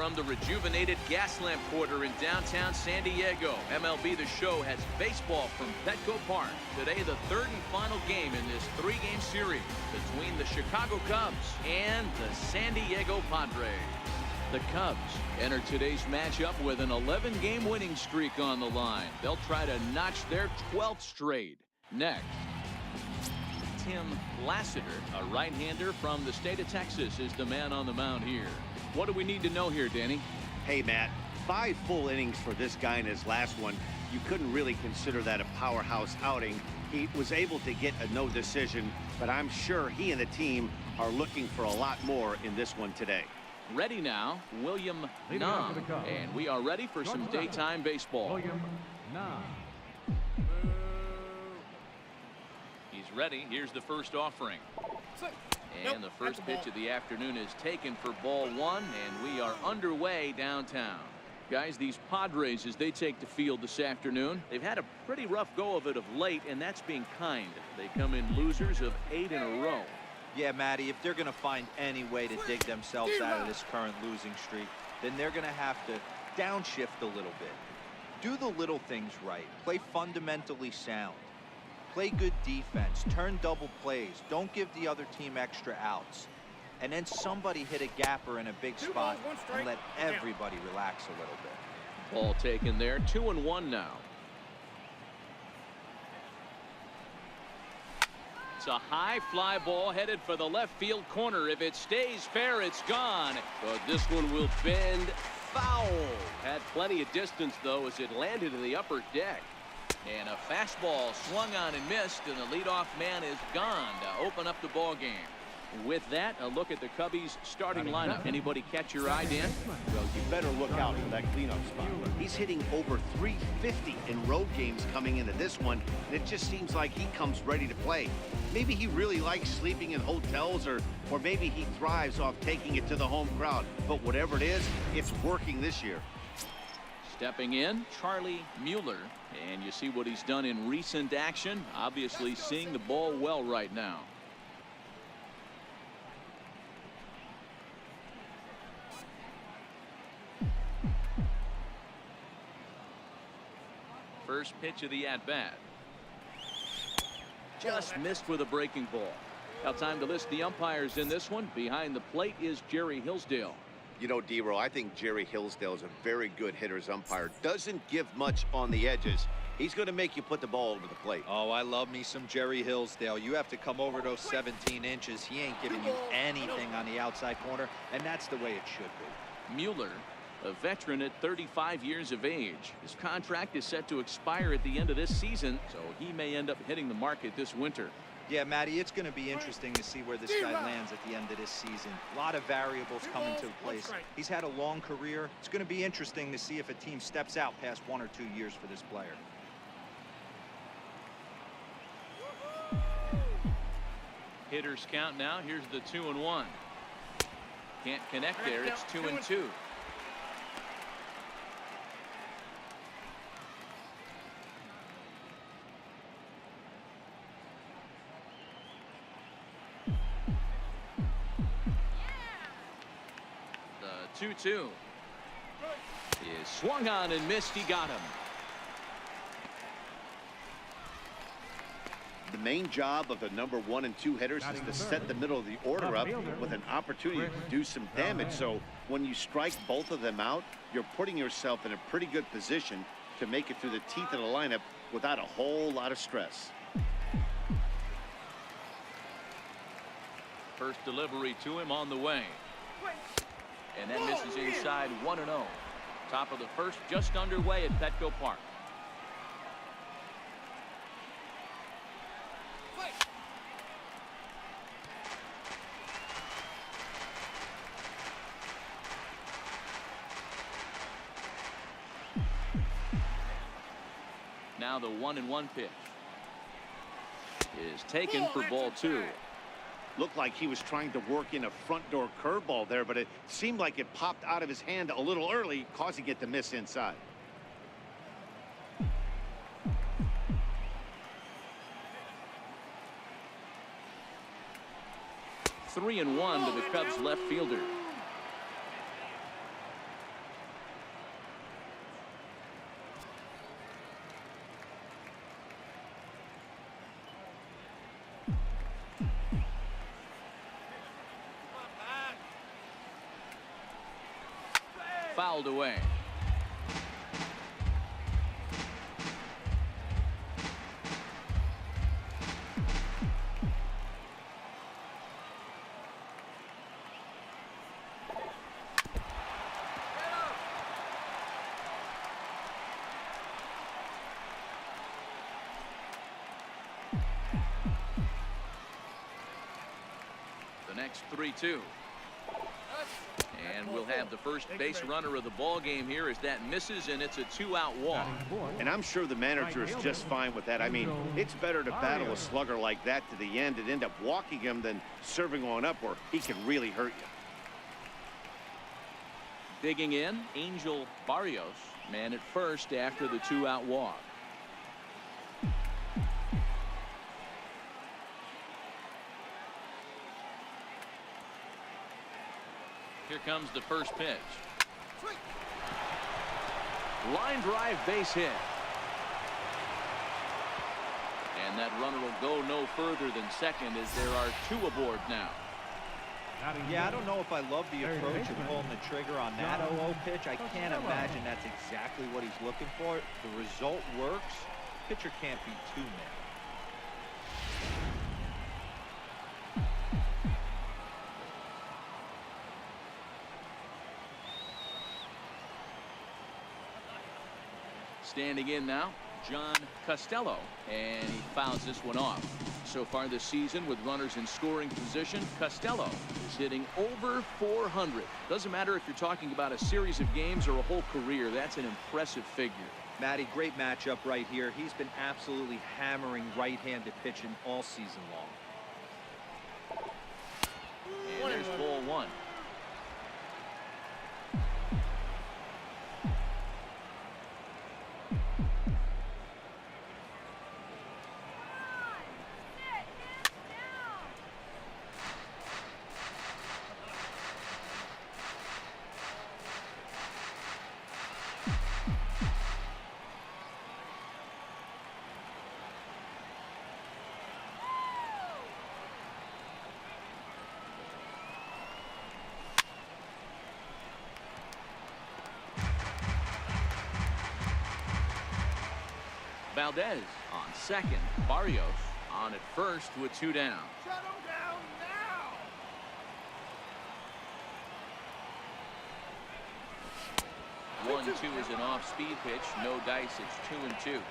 from the rejuvenated Gaslamp Quarter in downtown San Diego. MLB The Show has baseball from Petco Park. Today, the third and final game in this three-game series between the Chicago Cubs and the San Diego Padres. The Cubs enter today's matchup with an 11-game winning streak on the line. They'll try to notch their 12th straight. Next, Tim Lassiter, a right-hander from the state of Texas, is the man on the mound here. What do we need to know here, Danny? Hey, Matt, 5 full innings for this guy in his last one. You couldn't really consider that a powerhouse outing. He was able to get a no decision, but I'm sure he and the team are looking for a lot more in this one today. Ready now, William Nam, and we are ready for some daytime baseball. William Nam. He's ready. Here's the first offering. And the first pitch of the afternoon is taken for ball 1, and we are underway downtown. Guys, these Padres, as they take the field this afternoon, they've had a pretty rough go of it of late, and that's being kind. They come in losers of 8 in a row. Yeah, Matty, if they're going to find any way to dig themselves out of this current losing streak, then they're going to have to downshift a little bit. Do the little things right. Play fundamentally sound. Play good defense. Turn double plays. Don't give the other team extra outs. And then somebody hit a gapper in a big spot and let everybody relax a little bit. Ball taken there. 2-1 now. It's a high fly ball headed for the left field corner. If it stays fair, it's gone. But this one will bend foul. Had plenty of distance, though, as it landed in the upper deck. And a fastball swung on and missed, and the leadoff man is gone to open up the ball game. With that, a look at the Cubbies' starting lineup. Anybody catch your eye, Dan? Well, you better look out for that cleanup spot. He's hitting over 350 in road games coming into this one, and it just seems like he comes ready to play. Maybe he really likes sleeping in hotels, or maybe he thrives off taking it to the home crowd. But whatever it is, it's working this year. Stepping in, Charlie Mueller, and you see what he's done in recent action. Obviously seeing the ball well right now. First pitch of the at-bat. Just missed with a breaking ball. Now time to list the umpires in this one. Behind the plate is Jerry Hillsdale. You know, D-Row, I think Jerry Hillsdale is a very good hitter's umpire. Doesn't give much on the edges. He's going to make you put the ball over the plate. Oh, I love me some Jerry Hillsdale. You have to come over those 17 inches. He ain't giving you anything on the outside corner, and that's the way it should be. Mueller, a veteran at 35 years of age. His contract is set to expire at the end of this season, so he may end up hitting the market this winter. Yeah, Matty, it's going to be interesting to see where this guy lands at the end of this season. A lot of variables come into place. He's had a long career. It's going to be interesting to see if a team steps out past 1 or 2 years for this player. Hitters count now. Here's the 2-1. Can't connect there. It's 2-2. The 2-2 is swung on and missed. He got him. The main job of the number 1 and 2 hitters is to set the middle of the order up with an opportunity to do some damage. So when you strike both of them out, you're putting yourself in a pretty good position to make it through the teeth of the lineup without a whole lot of stress. First delivery to him on the way. And that misses inside. 1-0. Top of the first, just underway at Petco Park. Now the 1-1 pitch is taken for ball 2. Looked like he was trying to work in a front door curveball there, but it seemed like it popped out of his hand a little early, causing it to miss inside. 3-1 to the Cubs left fielder. fouled away. The next 3-2. And we'll have the first base runner of the ball game here as that misses, and it's a 2-out walk. And I'm sure the manager is just fine with that. I mean, it's better to battle a slugger like that to the end and end up walking him than serving on up where he can really hurt you. Digging in, Angel Barrios, man at first after the 2-out walk. Here comes the first pitch. Line drive, base hit. And that runner will go no further than second as there are 2 aboard now. Yeah, I don't know if I love the approach of pulling the trigger on that 0-0 pitch. I can't imagine that's exactly what he's looking for. The result works. Pitcher can't be too mad. Standing in now, John Costello, and he fouls this one off. So far this season with runners in scoring position, Costello is hitting over 400. Doesn't matter if you're talking about a series of games or a whole career. That's an impressive figure. Matty, great matchup right here. He's been absolutely hammering right-handed pitching all season long. And there's ball 1. Valdez on second. Barrios on at first with 2 down. Shut him down now. 1-2 is an off-speed pitch. No dice. It's 2-2.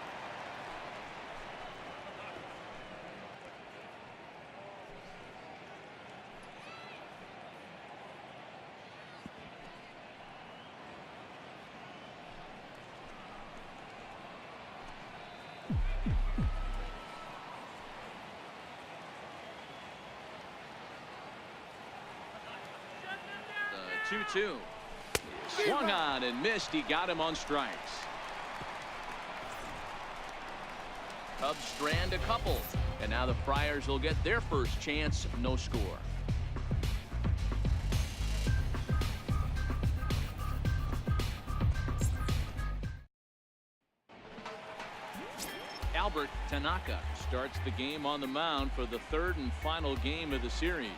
The 2-2. Swung on and missed. He got him on strikes. Cubs strand a couple. And now the Friars will get their first chance. No score. Albert Tanaka starts the game on the mound for the 3rd and final game of the series.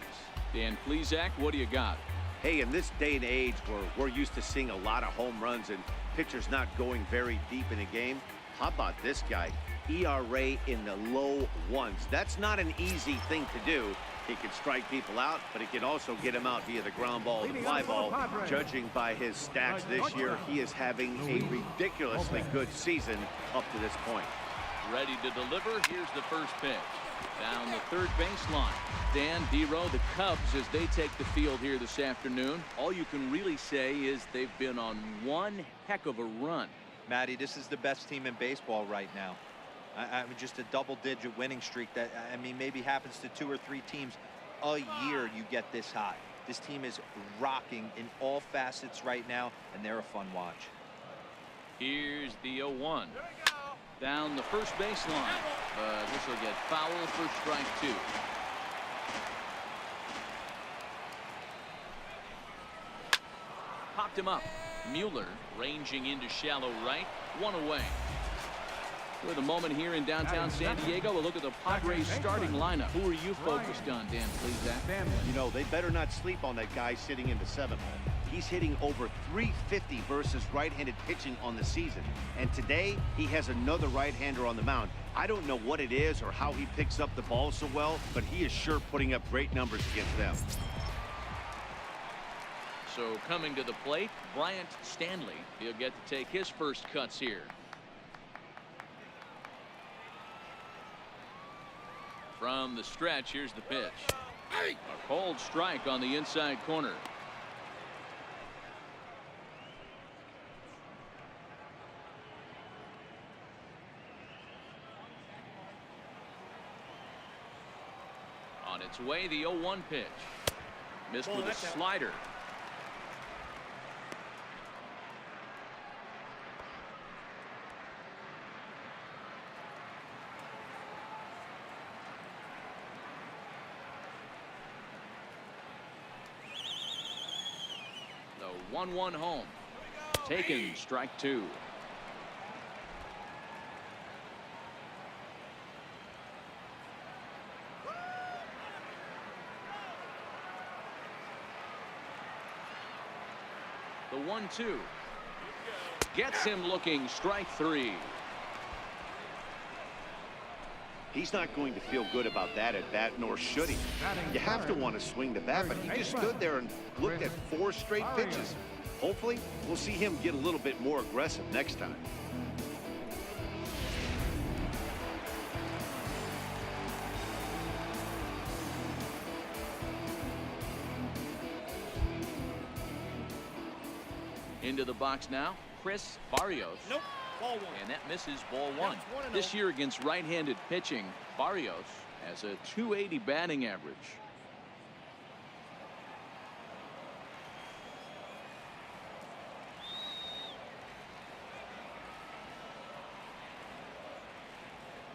Dan Plesac, what do you got? Hey, in this day and age where we're used to seeing a lot of home runs and pitchers not going very deep in a game, how about this guy? ERA in the low 1s. That's not an easy thing to do. He can strike people out, but he can also get them out via the ground ball and the fly ball. Judging by his stats this year, he is having a ridiculously good season up to this point. Ready to deliver. Here's the first pitch. Down the third baseline. Dan, D-Row, the Cubs, as they take the field here this afternoon, all you can really say is they've been on one heck of a run. Matty, this is the best team in baseball right now. I mean, just a double-digit winning streak that, I mean, maybe happens to 2 or 3 teams a year you get this hot. This team is rocking in all facets right now, and they're a fun watch. Here's the 0-1. Down the first baseline. This will get foul for strike 2. Popped him up. Mueller ranging into shallow right. 1 away. For the moment here in downtown San Diego, a look at the Padres starting lineup. Who are you focused on, Dan Plesac? You know, they better not sleep on that guy sitting in the 7th. He's hitting over 350 versus right-handed pitching on the season. And today, he has another right-hander on the mound. I don't know what it is or how he picks up the ball so well, but he is sure putting up great numbers against them. So coming to the plate, Bryant Stanley. He'll get to take his first cuts here. From the stretch, here's the pitch. A cold strike on the inside corner. On its way, the 0-1 pitch. Missed with a slider. The 1-1 home. Taken, strike two. The 1-2 gets him looking, strike three. He's not going to feel good about that at bat, nor should he. You have to want to swing the bat, but he just stood there and looked at 4 straight pitches. Hopefully, we'll see him get a little bit more aggressive next time. Into the box now, Chris Barrios. Nope. Ball one. And that misses, ball one. This year against right-handed pitching, Barrios has a .280 batting average.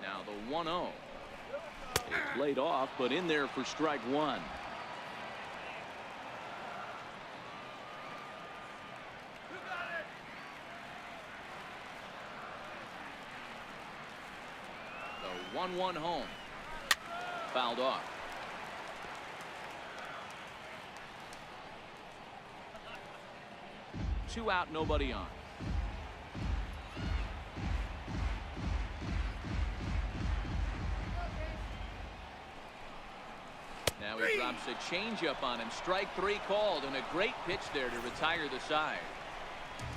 Now the 1-0. It's laid off, but in there for strike one. The 1-1 home. Fouled off. Two out, nobody on. Now he drops a changeup on him. Strike three called, and a great pitch there to retire the side.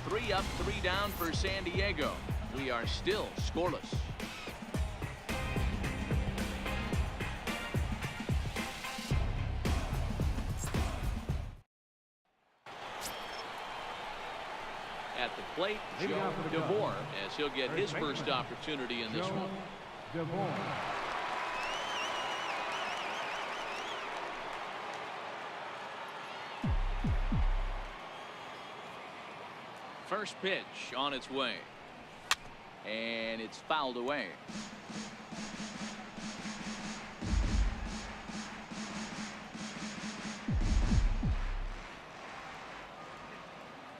3 up, 3 down for San Diego. We are still scoreless. At the plate, Joe DeVore, as he'll get his first opportunity in this one. First pitch on its way. And it's fouled away.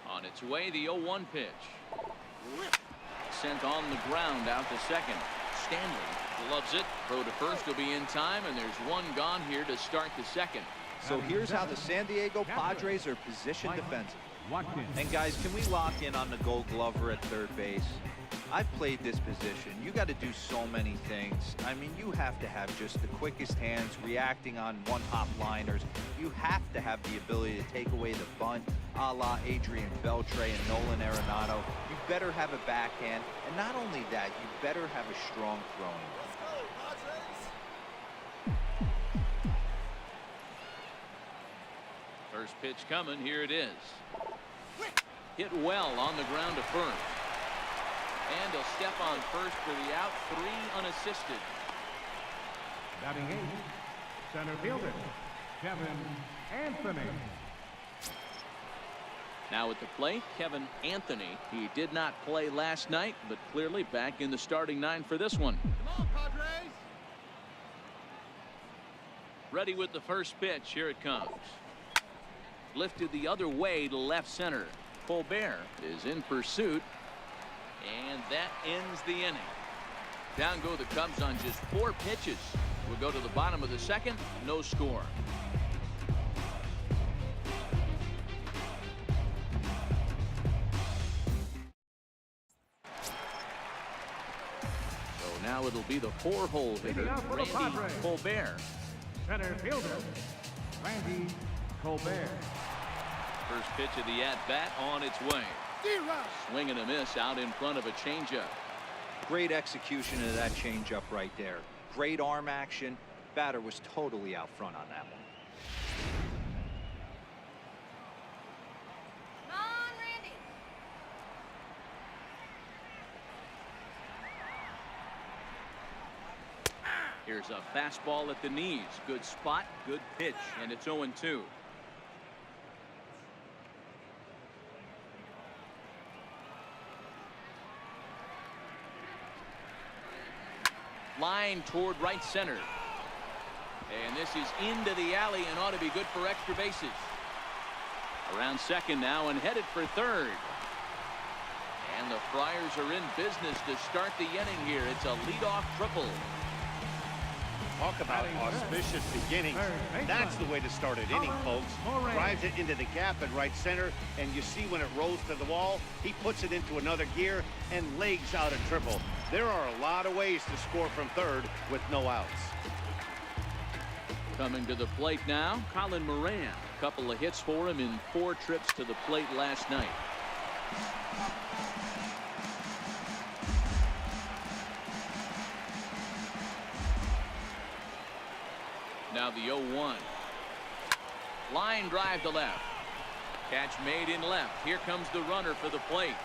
On its way, the 0-1 pitch. Sent on the ground out to second. Stanley loves it. Throw to first will be in time, and there's one gone here to start the second. So here's how the San Diego Padres are positioned defensively. And guys, can we lock in on the Gold Glover at third base? I've played this position. You got to do so many things. I mean, you have to have just the quickest hands, reacting on one-hop liners. You have to have the ability to take away the bunt, a la Adrian Beltre and Nolan Arenado. You better have a backhand, and not only that, you better have a strong throwing. First pitch coming. Here it is. Hit well on the ground to first. And he'll step on first for the out. 3 unassisted. Batting 8, center fielder, Kevin Anthony. Now at the plate, Kevin Anthony. He did not play last night, but clearly back in the starting 9 for this one. Come on, Padres. Ready with the first pitch. Here it comes. Lifted the other way to left center. Colbert is in pursuit. And that ends the inning. Down go the Cubs on just 4 pitches. We'll go to the bottom of the second. No score. Now it'll be the 4-hole hitter, Leading out for the Randy Padres. Colbert. Center fielder, Randy Colbert. First pitch of the at-bat on its way. Swing and a miss out in front of a changeup. Great execution of that changeup right there. Great arm action. Batter was totally out front on that one. Come on, Randy. Here's a fastball at the knees. Good spot, good pitch, and it's 0-2. Line toward right center. And this is into the alley and ought to be good for extra bases. Around second now and headed for third. And the Friars are in business to start the inning here. It's a leadoff triple. Talk about auspicious beginnings. That's the way to start an inning, folks. Drives it into the gap at right center, and you see when it rolls to the wall, he puts it into another gear and legs out a triple. There are a lot of ways to score from third with no outs. Coming to the plate now, Colin Moran. A couple of hits for him in 4 trips to the plate last night. Now the 0-1. Line drive to left. Catch made in left. Here comes the runner for the plate.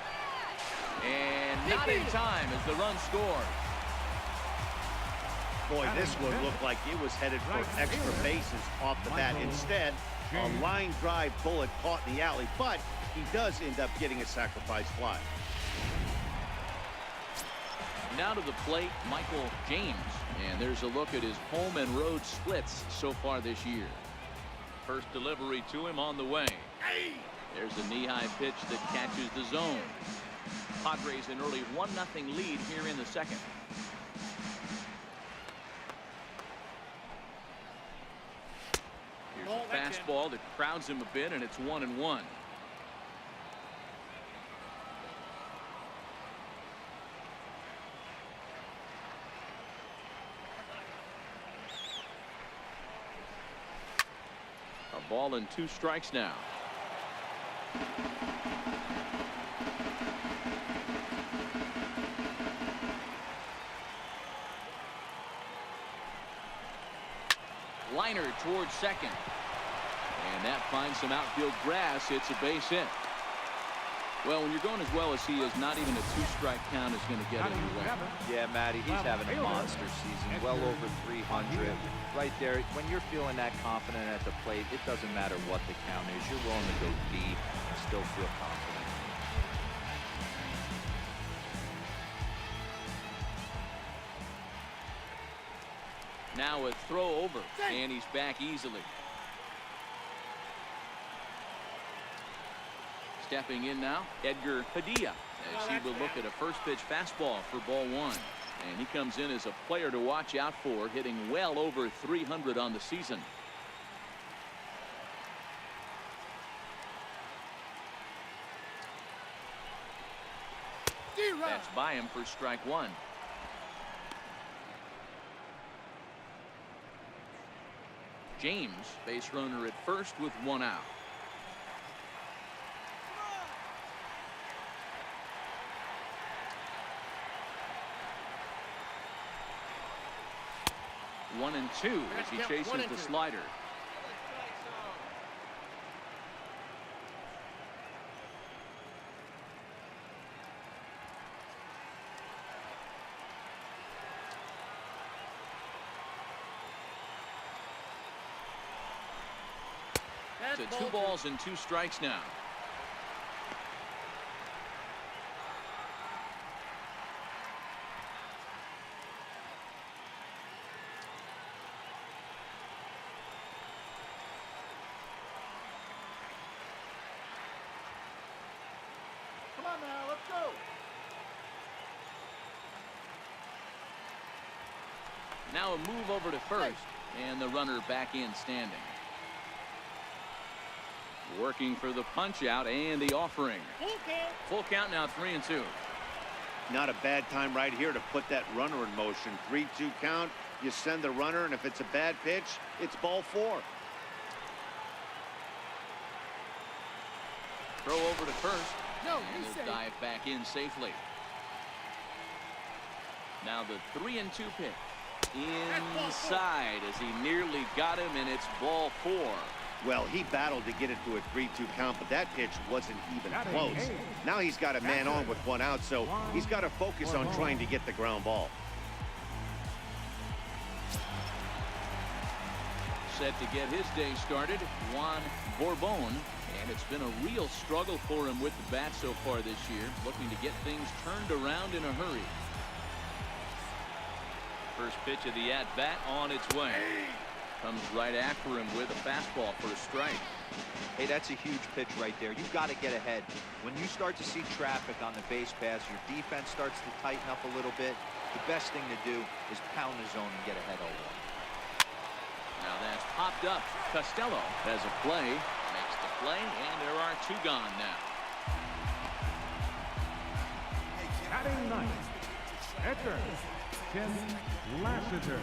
And not in time as the run scores. Boy, this one looked like it was headed for extra bases off the bat. Instead, a line drive bullet caught in the alley, but he does end up getting a sacrifice fly. Now to the plate, Michael James. And there's a look at his home and road splits so far this year. First delivery to him on the way. There's a knee-high pitch that catches the zone. Padres an early 1-0 lead here in the second. Here's a fastball that crowds him a bit, and it's 1-1. A ball and 2 strikes now. Liner towards second. And that finds some outfield grass. It's a base hit. Well, when you're going as well as he is, not even a 2-strike count is going to get in your way. Yeah, Matty, he's having a monster season. Well over 300. Right there, when you're feeling that confident at the plate, it doesn't matter what the count is. You're willing to go deep and still feel confident. Now a throw over, and he's back easily. Stepping in now, Edgar Padilla, as he will look at a first pitch fastball for ball 1. And he comes in as a player to watch out for, hitting well over 300 on the season. That's by him for strike 1. James, base runner at first with 1 out. One and 2 as he chases the slider. So 2 balls and 2 strikes now. Come on now, let's go. Now a move over to first, and the runner back in standing. Working for the punch out and the offering. Full count now, 3-2. Not a bad time right here to put that runner in motion. 3-2 count. You send the runner, and if it's a bad pitch, it's ball 4. Throw over to first. And he'll dive back in safely. Now the 3-2 pitch. Inside as he nearly got him, and it's ball 4. Well, he battled to get it to a 3-2 count, but that pitch wasn't even close. Now he's got a man on with 1 out, so he's got to focus on trying to get the ground ball. Set to get his day started, Juan Bourbon. And it's been a real struggle for him with the bat so far this year, looking to get things turned around in a hurry. First pitch of the at-bat on its way. Comes right after him with a fastball for a strike. Hey, that's a huge pitch right there. You've got to get ahead. When you start to see traffic on the base paths, your defense starts to tighten up a little bit. The best thing to do is pound the zone and get ahead over them. Now that's popped up. Costello has a play. Makes the play, and there are 2 gone now. Batting ninth, Edgar Tim Lassiter.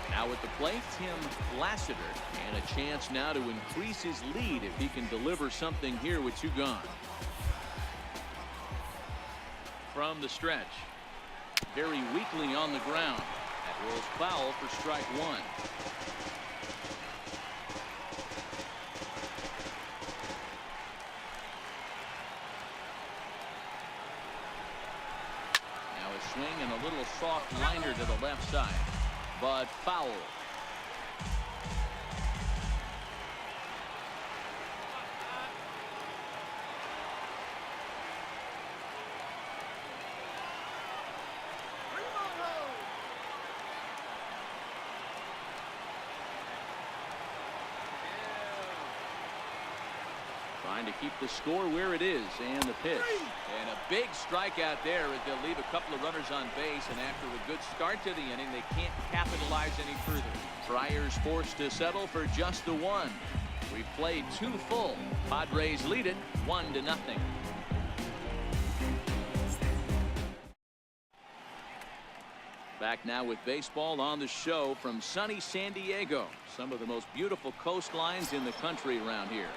Now at the plate, Tim Lassiter, and a chance now to increase his lead if he can deliver something here with 2 gone. From the stretch, very weakly on the ground. That rolls foul for strike 1. Now a swing and a little soft liner to the left side, but foul. Trying to keep the score where it is, and the pitch. And a big strikeout there as they'll leave a couple of runners on base, and after a good start to the inning, they can't capitalize any further. Friars forced to settle for just the 1. We've played 2 full. Padres lead it 1-0. Back now with baseball on the show from sunny San Diego. Some of the most beautiful coastlines in the country around here.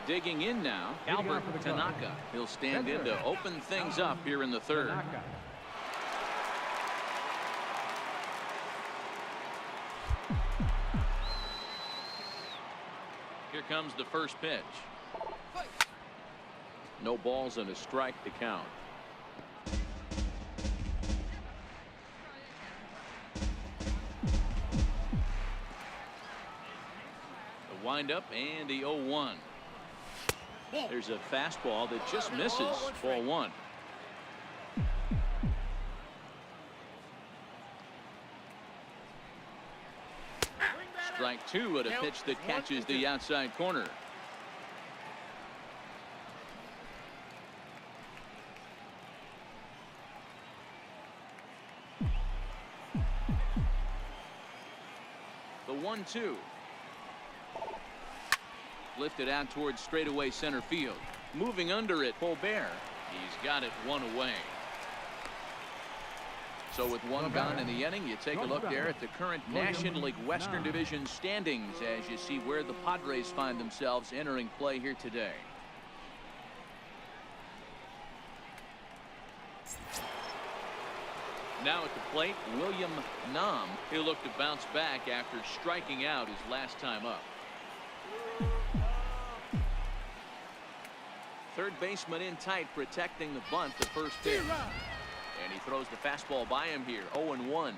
Digging in now, Albert Tanaka. He'll stand in to open things up here in the 3rd. Here comes the first pitch. No balls and a strike to count. The windup and the 0-1. There's a fastball that just misses. Ball 1. Strike 2 at a pitch that catches the outside corner. The 1-2. Lifted out towards straightaway center field. Moving under it, Colbert. He's got it 1 away. So with 1 gone in the inning, you take a look there at the current National League Western Division standings as you see where the Padres find themselves entering play here today. Now at the plate, William Nam. He'll look to bounce back after striking out his last time up. Third baseman in tight, protecting the bunt, the first pitch. And he throws the fastball by him here. 0-1.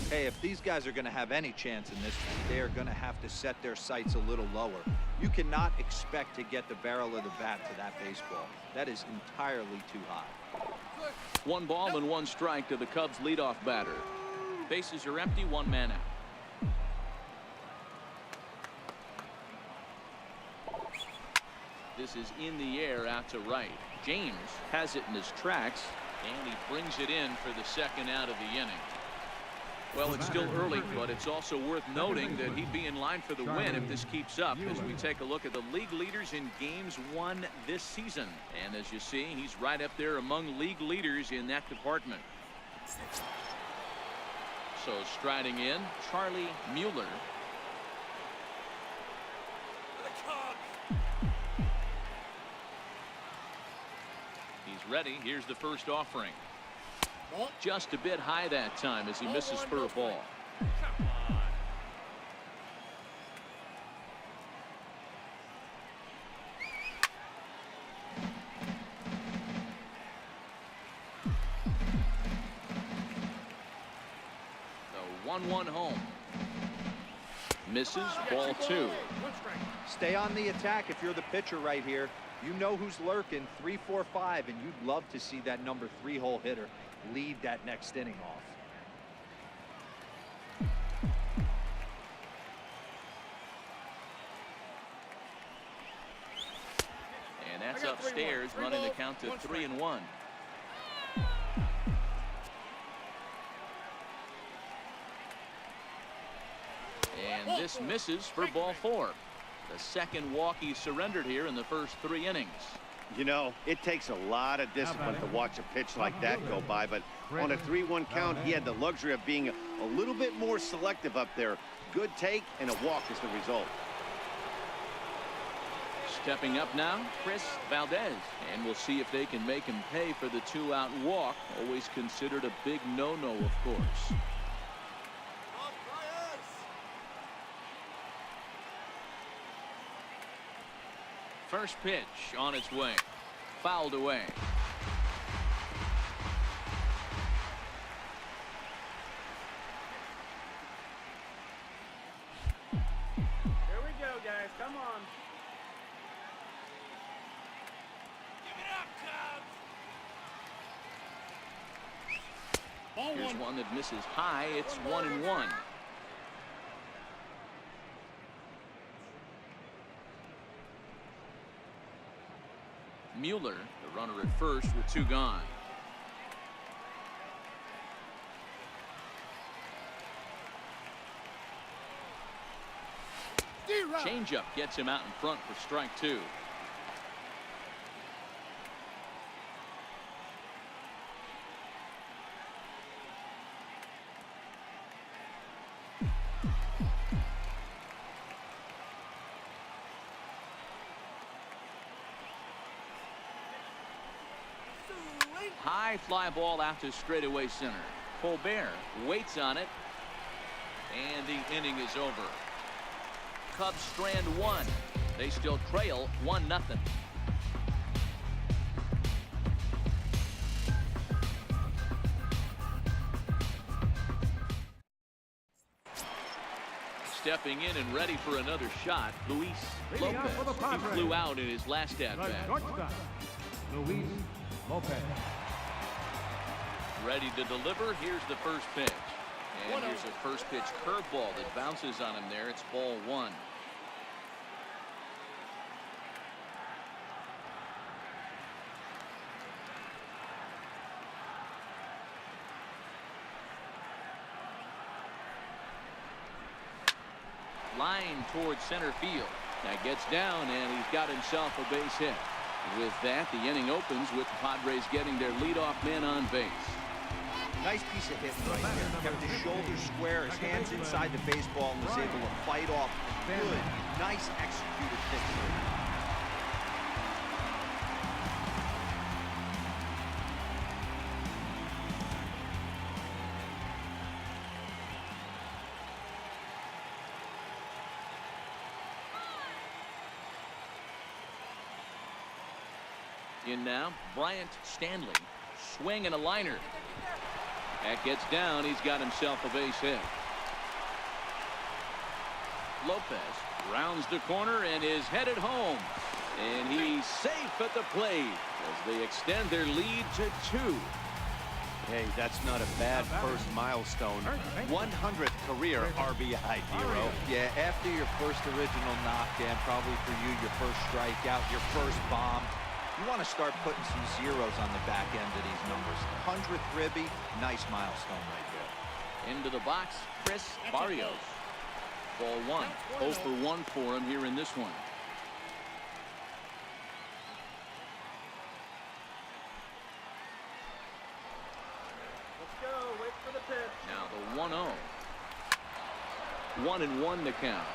Hey, if these guys are going to have any chance in this one, they are going to have to set their sights a little lower. You cannot expect to get the barrel of the bat to that baseball. That is entirely too high. 1 ball and 1 strike to the Cubs leadoff batter. Bases are empty, 1 man out. This is in the air out to right. James has it in his tracks, and he brings it in for the 2nd out of the inning. Well, it's still early, but it's also worth noting that he'd be in line for the win if this keeps up as we take a look at the league leaders in games won this season. And as you see, he's right up there among league leaders in that department. So striding in, Charlie Mueller. He's ready. Here's the first offering. Just a bit high that time as he misses for a ball. The 1-1 home. Misses, ball 2. Stay on the attack if you're the pitcher right here. You know who's lurking, 3, 4, 5, and you'd love to see that number 3-hole hitter lead that next inning off. And that's upstairs, running the count to 3-1. And this misses for ball 4. The second walk he surrendered here in the first 3 innings. You know, it takes a lot of discipline to watch a pitch like that go by, but on a 3-1 count, he had the luxury of being a little bit more selective up there. Good take, and a walk is the result. Stepping up now, Chris Valdez. And we'll see if they can make him pay for the 2-out walk. Always considered a big no-no, of course. First pitch on its way. Fouled away. Here we go, guys. Come on. Give it up, Cubs. Here's one that misses high. It's 1-1. Mueller, the runner at first with 2 gone. Changeup gets him out in front for strike 2. High fly ball out to straightaway center. Colbert waits on it, and the inning is over. Cubs strand 1. They still trail 1-0. Stepping in and ready for another shot, Luis Lopez. He flew out in his last at-bat. Luis Lopez. Ready to deliver. Here's the first pitch. And here's a first pitch curveball that bounces on him there. It's ball 1. Line towards center field. That gets down, and he's got himself a base hit. With that, the inning opens with the Padres getting their leadoff man on base. Nice piece of hitting right here. Kept his shoulders square, his hands inside the baseball, and was able to fight off a good, nice executed pitch. In now, Bryant Stanley. Swing and a liner. That gets down. He's got himself a base hit. Lopez rounds the corner and is headed home. And he's safe at the plate as they extend their lead to 2. Hey, that's not a bad first milestone. 100th career RBI, Dero. Yeah, after your first original knockdown, probably for you, your first strikeout, your first bomb, you want to start putting some zeros on the back end of these numbers. 100th ribby, nice milestone right there. Into the box, Chris Barrios. Ball one. 0 for 1 for him here in this one. Let's go. Wait for the pitch. Now the 1-0. 1-1 to count.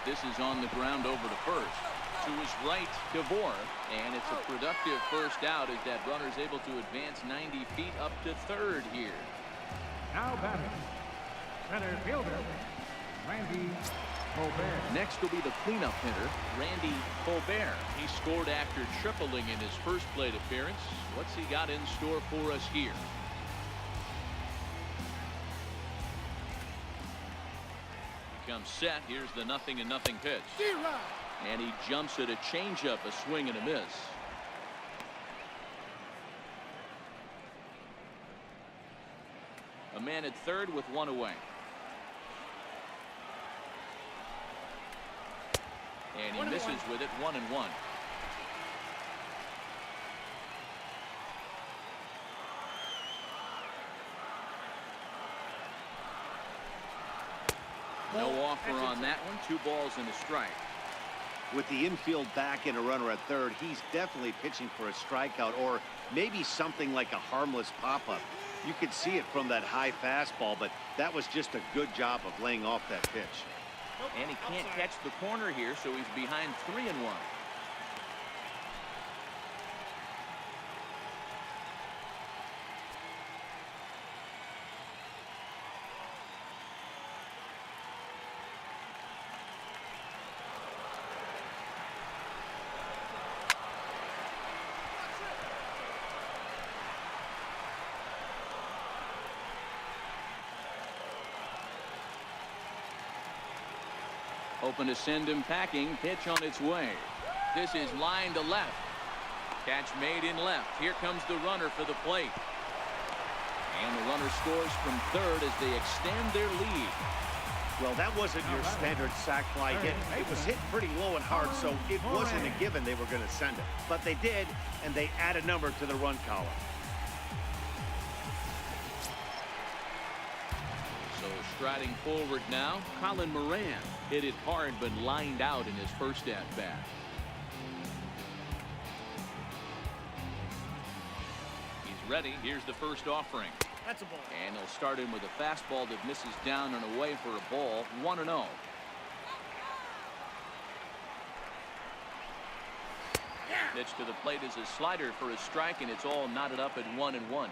This is on the ground over to first. To his right, DeVore. And it's a productive first out as that runner is able to advance 90 feet up to third here. Now batting, center fielder, Randy Colbert. Next will be the cleanup hitter, Randy Colbert. He scored after tripling in his first plate appearance. What's he got in store for us here? Comes set. Here's the 0-0 pitch. And he jumps at a changeup, a swing and a miss. A man at third with one away. And he misses with it. 1-1. No offer on that one. 2 balls and a strike. With the infield back and a runner at third, he's definitely pitching for a strikeout or maybe something like a harmless pop-up. You could see it from that high fastball, but that was just a good job of laying off that pitch. And he can't catch the corner here, so he's behind 3-1. Open to send him packing. Pitch on its way. This is line to left. Catch made in left. Here comes the runner for the plate. And the runner scores from third as they extend their lead. Well, that wasn't your standard sac fly hit. It was hit pretty low and hard, so it wasn't a given they were going to send it. But they did, and they add a number to the run column. So striding forward now, Colin Moran. Hit it hard but lined out in his first at-bat. He's ready. Here's the first offering. That's a ball. And he'll start in with a fastball that misses down and away for a ball. 1-0. Pitch to the plate is a slider for a strike, and it's all knotted up at 1-1.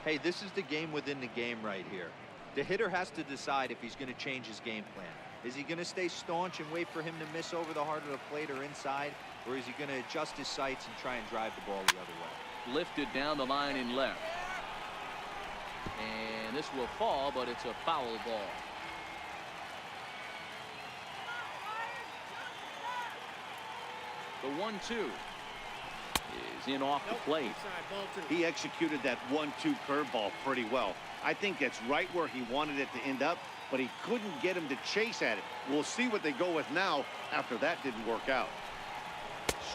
Hey, this is the game within the game right here. The hitter has to decide if he's going to change his game plan. Is he going to stay staunch and wait for him to miss over the heart of the plate or inside? Or is he going to adjust his sights and try and drive the ball the other way? Lifted down the line in left. And this will fall, but it's a foul ball. The 1-2 is in off the plate. He executed that 1-2 curveball pretty well. I think that's right where he wanted it to end up, but he couldn't get him to chase at it. We'll see what they go with now after that didn't work out.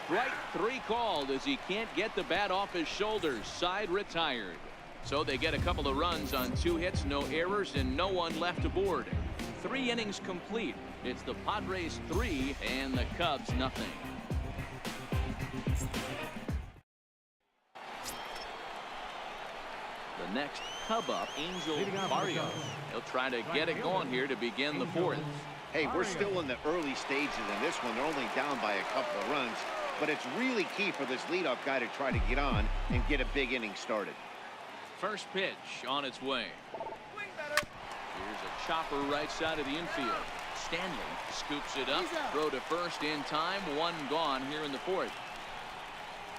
Strike 3 called as he can't get the bat off his shoulders. Side retired. So they get a couple of runs on 2 hits, no errors, and no one left aboard. 3 innings complete. It's the Padres 3 and the Cubs nothing. The next Cub up, Angel Barrios. He'll try to get it going here to begin the 4th. Hey, we're still in the early stages in this one. They're only down by a couple of runs, but it's really key for this leadoff guy to try to get on and get a big inning started. First pitch on its way. Here's a chopper right side of the infield. Stanley scoops it up. Throw to first in time. 1 gone here in the 4th.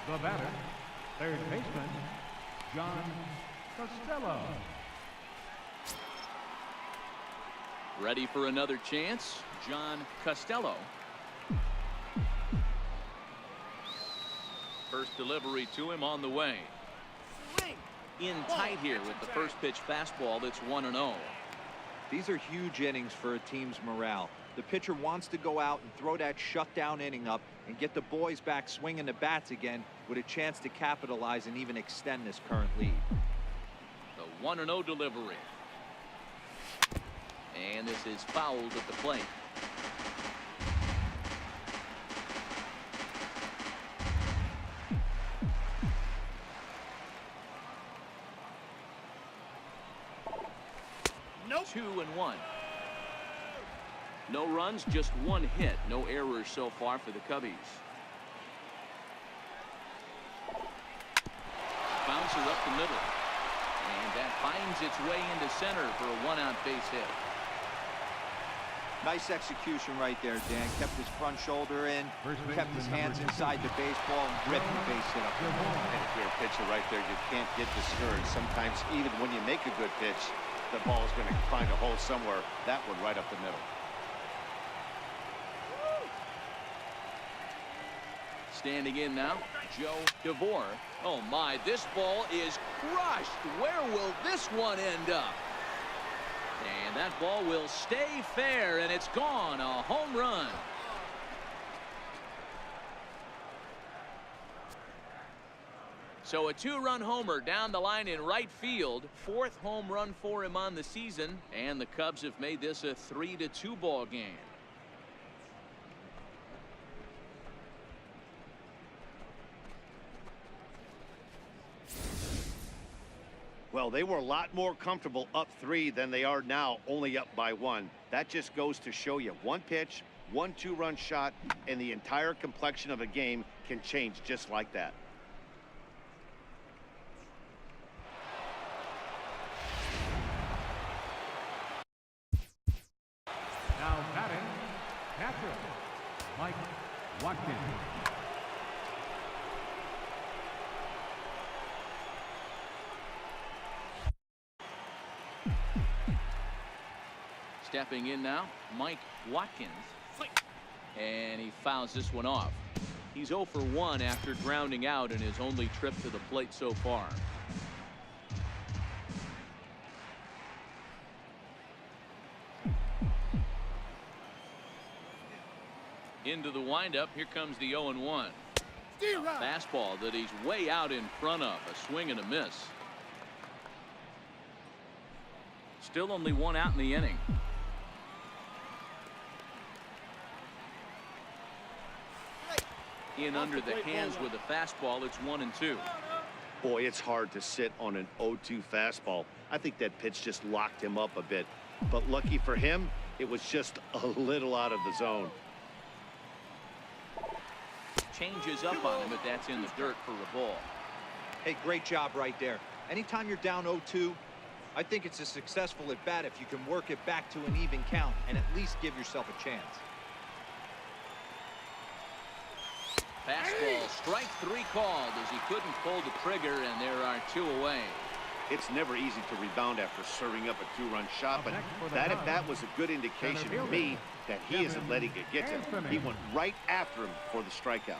The batter, third baseman, John Costello. Ready for another chance, John Costello. First delivery to him on the way. In tight here with the first pitch fastball. That's 1-0. These are huge innings for a team's morale. The pitcher wants to go out and throw that shutdown inning up and get the boys back swinging the bats again with a chance to capitalize and even extend this current lead. The 1-0 delivery. And this is fouled at the plate. Nope. 2-1. No runs, just one hit. No errors so far for the Cubbies. Bouncer up the middle. And that finds its way into center for a 1-out base hit. Nice execution right there, Dan. Kept his front shoulder in, kept his hands inside the baseball, and ripped the base hit up. And if you're a pitcher right there, you can't get discouraged. Sometimes even when you make a good pitch, the ball is going to find a hole somewhere. That one right up the middle. Standing in now, Joe DeVore. Oh my, this ball is crushed. Where will this one end up? And that ball will stay fair, and it's gone. A home run. So a 2-run homer down the line in right field. 4th home run for him on the season, and the Cubs have made this a 3-2 ball game. Well, they were a lot more comfortable up 3 than they are now, only up by 1. That just goes to show you one pitch, 1 2-run shot, and the entire complexion of a game can change just like that. Now batting, catcher, Mike Watkins. Stepping in now, Mike Watkins. And he fouls this one off. He's 0 for 1 after grounding out in his only trip to the plate so far. Into the windup. Here comes the 0-1. Fastball that he's way out in front of. A swing and a miss. Still only 1 out in the inning. In under the hands with a fastball. It's 1-2. Boy, it's hard to sit on an 0-2 fastball. I think that pitch just locked him up a bit. But lucky for him, it was just a little out of the zone. Changes up on him, but that's in the dirt for a ball. Hey, great job right there. Anytime you're down 0-2, I think it's a successful at bat if you can work it back to an even count and at least give yourself a chance. Fastball, strike 3 called as he couldn't pull the trigger, and there are 2 away. It's never easy to rebound after serving up a 2-run shot, but that at bat was a good indication to me that he isn't letting it get to him. He went right after him for the strikeout.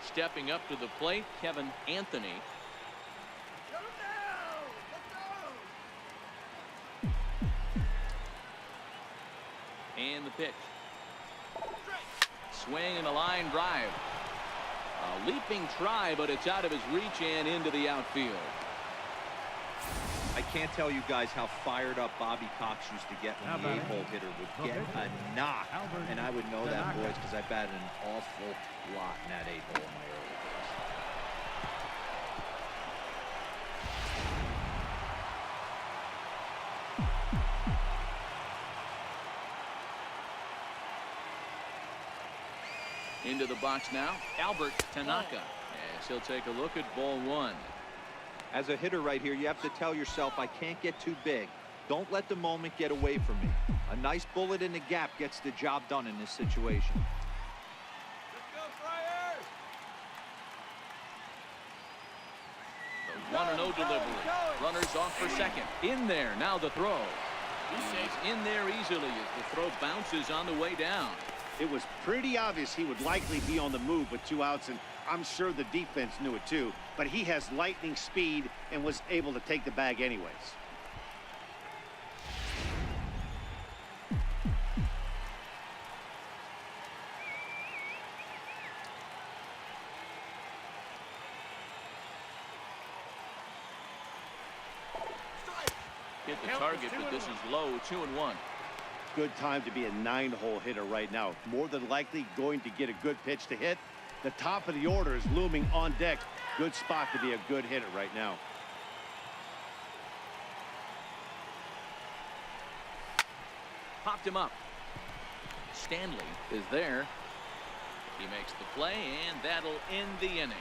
Stepping up to the plate, Kevin Anthony. And the pitch. Swing and a line drive. A leaping try, but it's out of his reach and into the outfield. I can't tell you guys how fired up Bobby Cox used to get when the 8-hole hitter would get a knock. And I would know that, boys, because I batted an awful lot in that 8-hole in my early days. Into the box now, Albert Tanaka. As he'll take a look at ball 1. As a hitter right here, you have to tell yourself, I can't get too big. Don't let the moment get away from me. A nice bullet in the gap gets the job done in this situation. The 1-0 delivery. Runners off for second. In there, now the throw. He's in there easily as the throw bounces on the way down. It was pretty obvious he would likely be on the move with 2 outs, and I'm sure the defense knew it too, but he has lightning speed and was able to take the bag anyways. Hit the target, but this is low, 2-1. Good time to be a 9-hole hitter right now. More than likely going to get a good pitch to hit. The top of the order is looming on deck. Good spot to be a good hitter right now. Popped him up. Stanley is there. He makes the play, and that'll end the inning.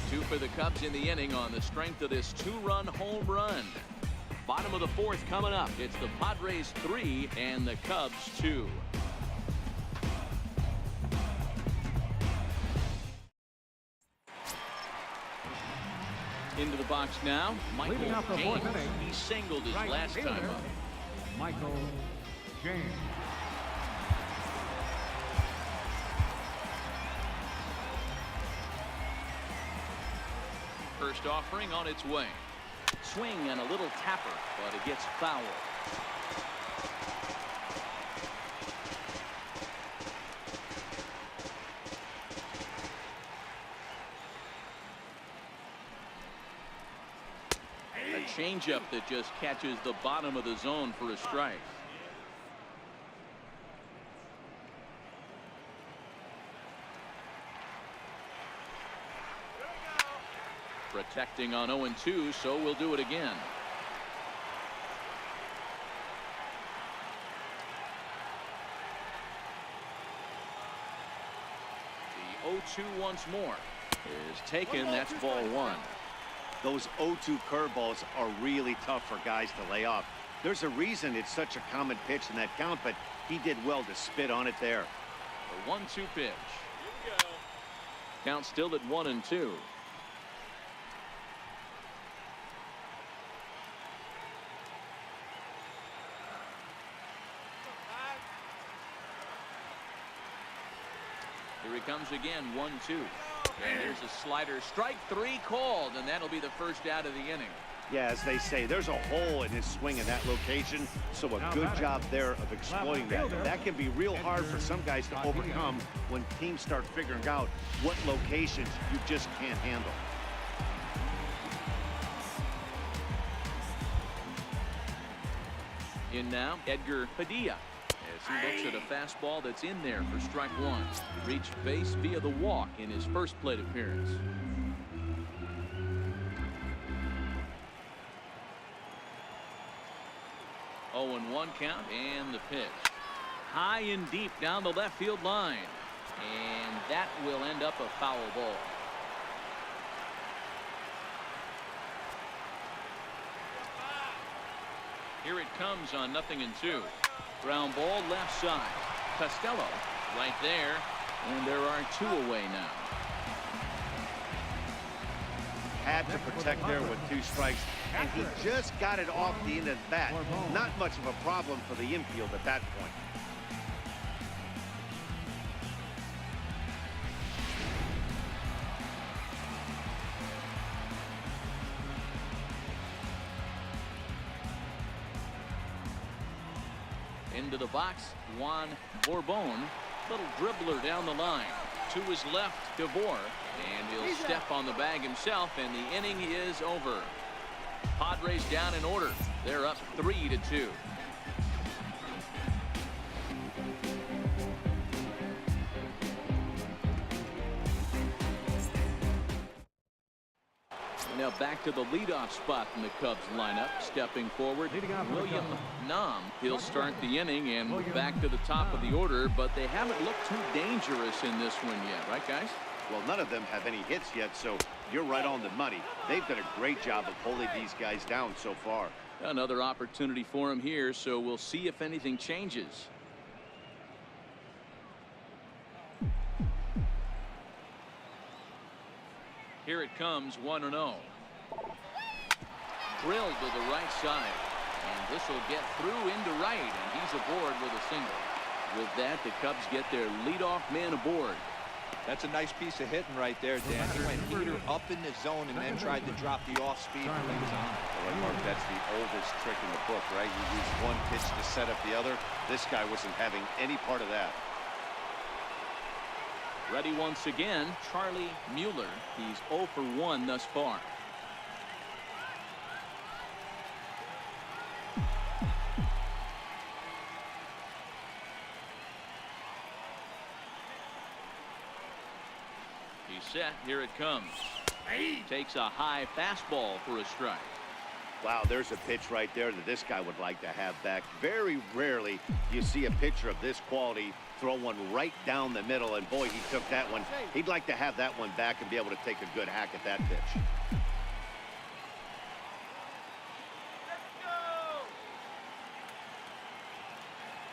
2 for the Cubs in the inning on the strength of this 2-run home run. Bottom of the 4th coming up. It's the Padres 3 and the Cubs 2. Into the box now, Michael Leading off the 4th James. inning, He singled his right last time fielder, up. Michael James. First offering on its way. Swing and a little tapper, but it gets foul. A changeup that just catches the bottom of the zone for a strike. Protecting on 0-2, so we'll do it again. The 0-2 once more is taken. That's ball 1. Those 0-2 curveballs are really tough for guys to lay off. There's a reason it's such a common pitch in that count, but he did well to spit on it there. The 1-2 pitch. Count still at 1-2. Here he comes again, 1-2. And there's a slider. Strike 3 called, and that'll be the first out of the inning. Yeah, as they say, there's a hole in his swing in that location, so a good job there of exploiting that. That can be real hard for some guys to overcome when teams start figuring out what locations you just can't handle. In now, Edgar Padilla. As he looks at a fastball that's in there for strike 1. Reached base via the walk in his first plate appearance. Oh, and 1 count, and the pitch. High and deep down the left field line. And that will end up a foul ball. Here it comes on 0-2. Ground ball left side. Costello right there. And there are 2 away now. Had to protect there with 2 strikes, and he just got it off the end of the bat. Not much of a problem for the infield at that point. Into the box, Juan Bourbon. Little dribbler down the line. To his left, DeVore. And he'll step on the bag himself, and the inning is over. Padres down in order. They're up 3-2. Now back to the leadoff spot in the Cubs lineup. Stepping forward, William Nam. He'll start the inning and move back to the top of the order, but they haven't looked too dangerous in this one yet, right, guys? Well, none of them have any hits yet, so you're right on the money. They've done a great job of holding these guys down so far. Another opportunity for him here, so we'll see if anything changes. Here it comes, 1-0. Drilled to the right side, and this will get through into right, and he's aboard with a single. With that, the Cubs get their leadoff man aboard. That's a nice piece of hitting right there, Dan. He went leader up in the zone and then tried to drop the off speed when he was on. All right, Mark, that's the oldest trick in the book, right? You use one pitch to set up the other. This guy wasn't having any part of that. Ready once again, Charlie Mueller. He's 0 for 1 thus far. He's set. Here it comes. Takes a high fastball for a strike. Wow, there's a pitch right there that this guy would like to have back. Very rarely do you see a pitcher of this quality throw one right down the middle, and boy, he took that one. He'd like to have that one back and be able to take a good hack at that pitch.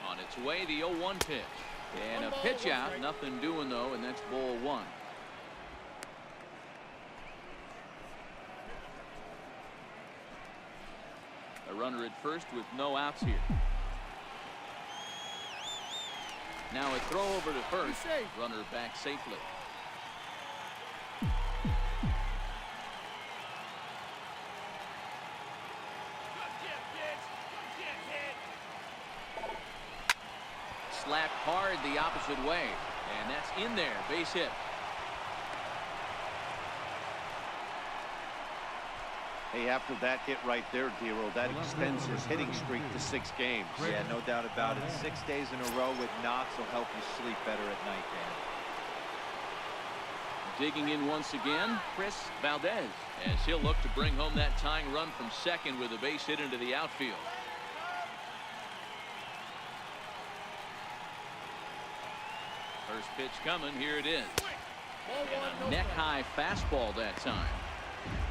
On its way, the 0-1 pitch. And a pitch out. Nothing doing, though, and that's ball 1. A runner at first with no outs here. Now a throw over to first. Runner back safely. Slapped hard the opposite way. And that's in there. Base hit. Hey, after that hit right there, Dero, that extends his hitting streak to 6 games. Yeah, no doubt about it. 6 days in a row with knocks will help you sleep better at night, Dan. Digging in once again, Chris Valdez, as he'll look to bring home that tying run from second with a base hit into the outfield. First pitch coming. Here it is. And a neck-high fastball that time.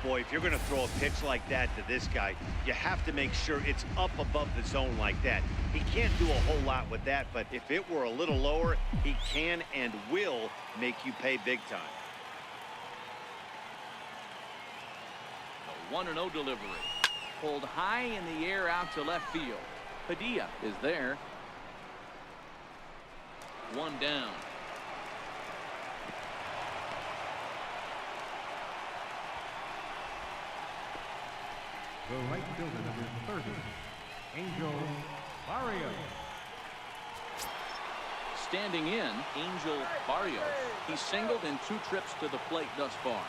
Boy, if you're going to throw a pitch like that to this guy, you have to make sure it's up above the zone like that. He can't do a whole lot with that, but if it were a little lower, he can and will make you pay big time. A 1-0 delivery. Pulled high in the air out to left field. Padilla is there. 1 down. The right fielder, number 30, Angel Barrios. Standing in, Angel Barrios. He's singled in 2 trips to the plate thus far.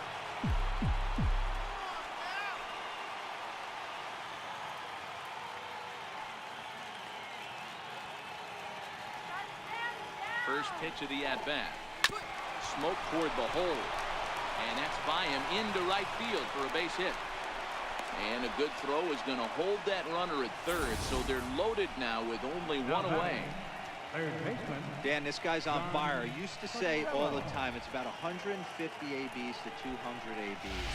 First pitch of the at-bat. Smoke toward the hole. And that's by him into right field for a base hit. And a good throw is going to hold that runner at third, so they're loaded now with only 1 away. Third baseman. Dan, this guy's on fire. I used to say all the time, it's about 150 ABs to 200 ABs.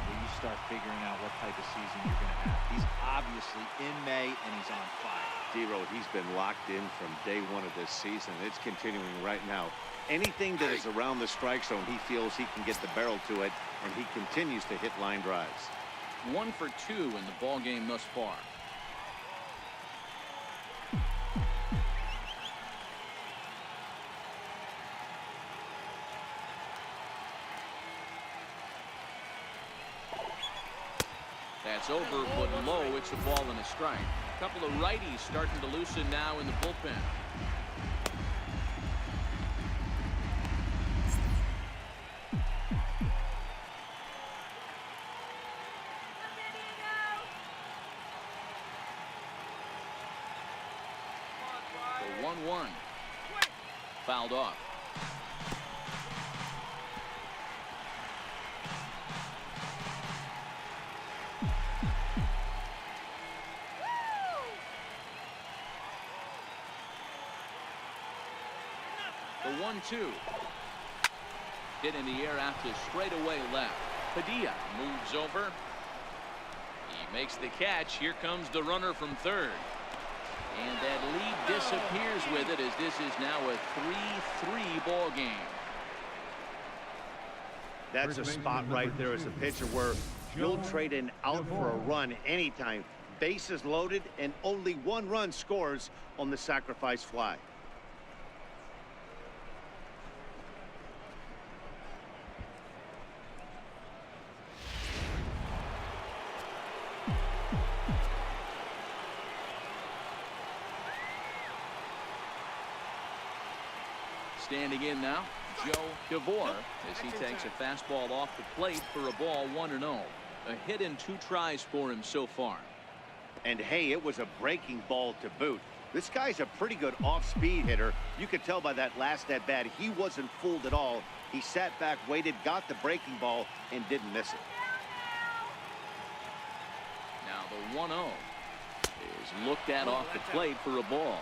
When you start figuring out what type of season you're going to have. He's obviously in May, and he's on fire. D-Road, he's been locked in from day 1 of this season. It's continuing right now. Anything that is around the strike zone, he feels he can get the barrel to it, and he continues to hit line drives. 1 for 2 in the ball game thus far. That's over, but low. It's a ball and a strike. A couple of righties starting to loosen now in the bullpen. The 1-1. Fouled off. The 1-2. Hit in the air out to straightaway left. Padilla moves over. He makes the catch. Here comes the runner from third. And that lead disappears with it as this is now a 3-3 ball game. That's a spot right there as a pitcher where you'll trade an out for a run anytime. Bases loaded and only 1 run scores on the sacrifice fly. Standing in now, Joe DeVore, as he takes a fastball off the plate for a ball 1-0. A hit in 2 tries for him so far. And hey, it was a breaking ball to boot. This guy's a pretty good off-speed hitter. You could tell by that last at bat he wasn't fooled at all. He sat back, waited, got the breaking ball, and didn't miss it. Now the 1-0 is looked at off the plate for a ball.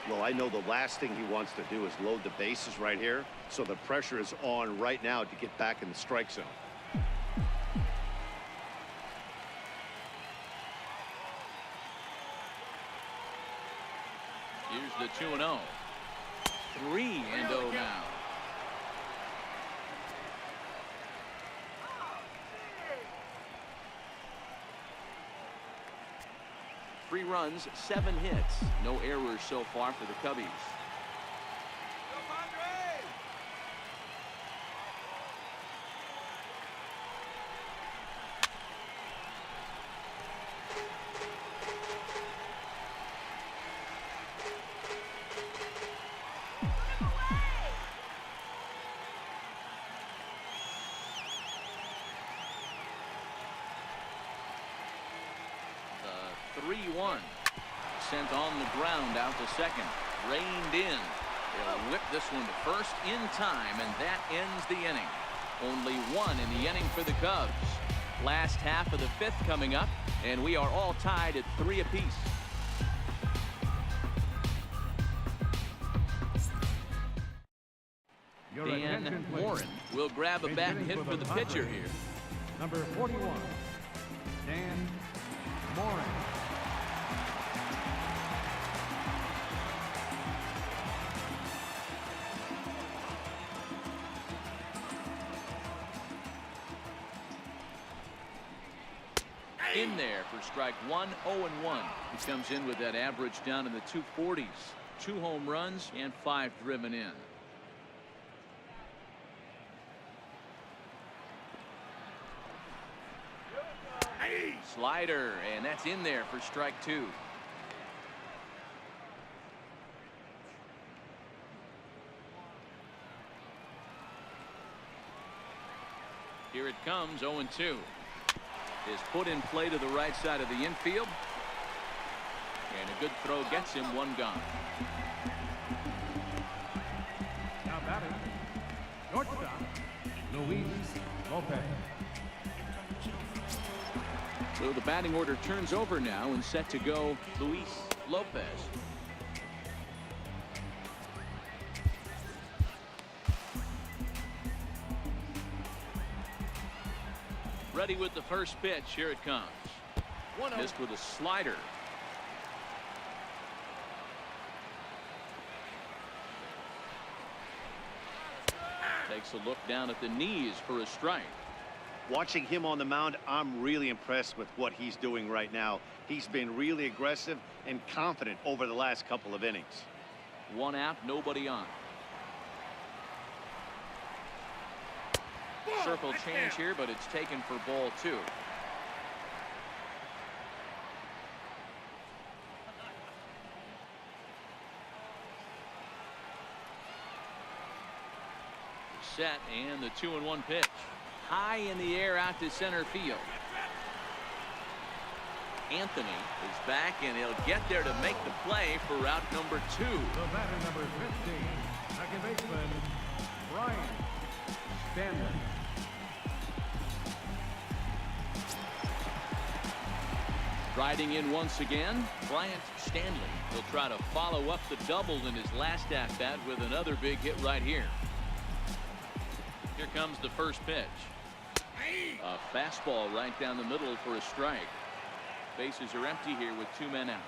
Well, I know the last thing he wants to do is load the bases right here, so the pressure is on right now to get back in the strike zone. Here's the 2-0. 3-0 now. Three runs, 7 hits. No errors so far for the Cubbies. The 3-1 sent on the ground out to second. Reined in. They'll whip this one to first in time, and that ends the inning. Only 1 in the inning for the Cubs. Last half of the 5th coming up, and we are all tied at 3 apiece. Dan Morin will grab a bat and hit for the pitcher here. Number 41, Dan Morin. In there for strike 1, 0-1. He comes in with that average down in the 240s. 2 home runs and 5 driven in. Slider, and that's in there for strike 2. Here it comes, 0-2. Is put in play to the right side of the infield. And a good throw gets him 1 gone. Now batting, shortstop, Luis Lopez. So the batting order turns over now and set to go Luis Lopez. Ready with the first pitch. Here it comes. Missed with a slider. Takes a look down at the knees for a strike. Watching him on the mound, I'm really impressed with what he's doing right now. He's been really aggressive and confident over the last couple of innings. 1 out, nobody on. Circle change here, but it's taken for ball 2. Set, and the 2-1 pitch. High in the air out to center field. Anthony is back, and he'll get there to make the play for out number 2. The batter, number 15, second baseman, Brian Stanley. Riding in once again, Bryant Stanley. He'll try to follow up the double in his last at-bat with another big hit right here. Here comes the first pitch. A fastball right down the middle for a strike. Bases are empty here with 2 men out.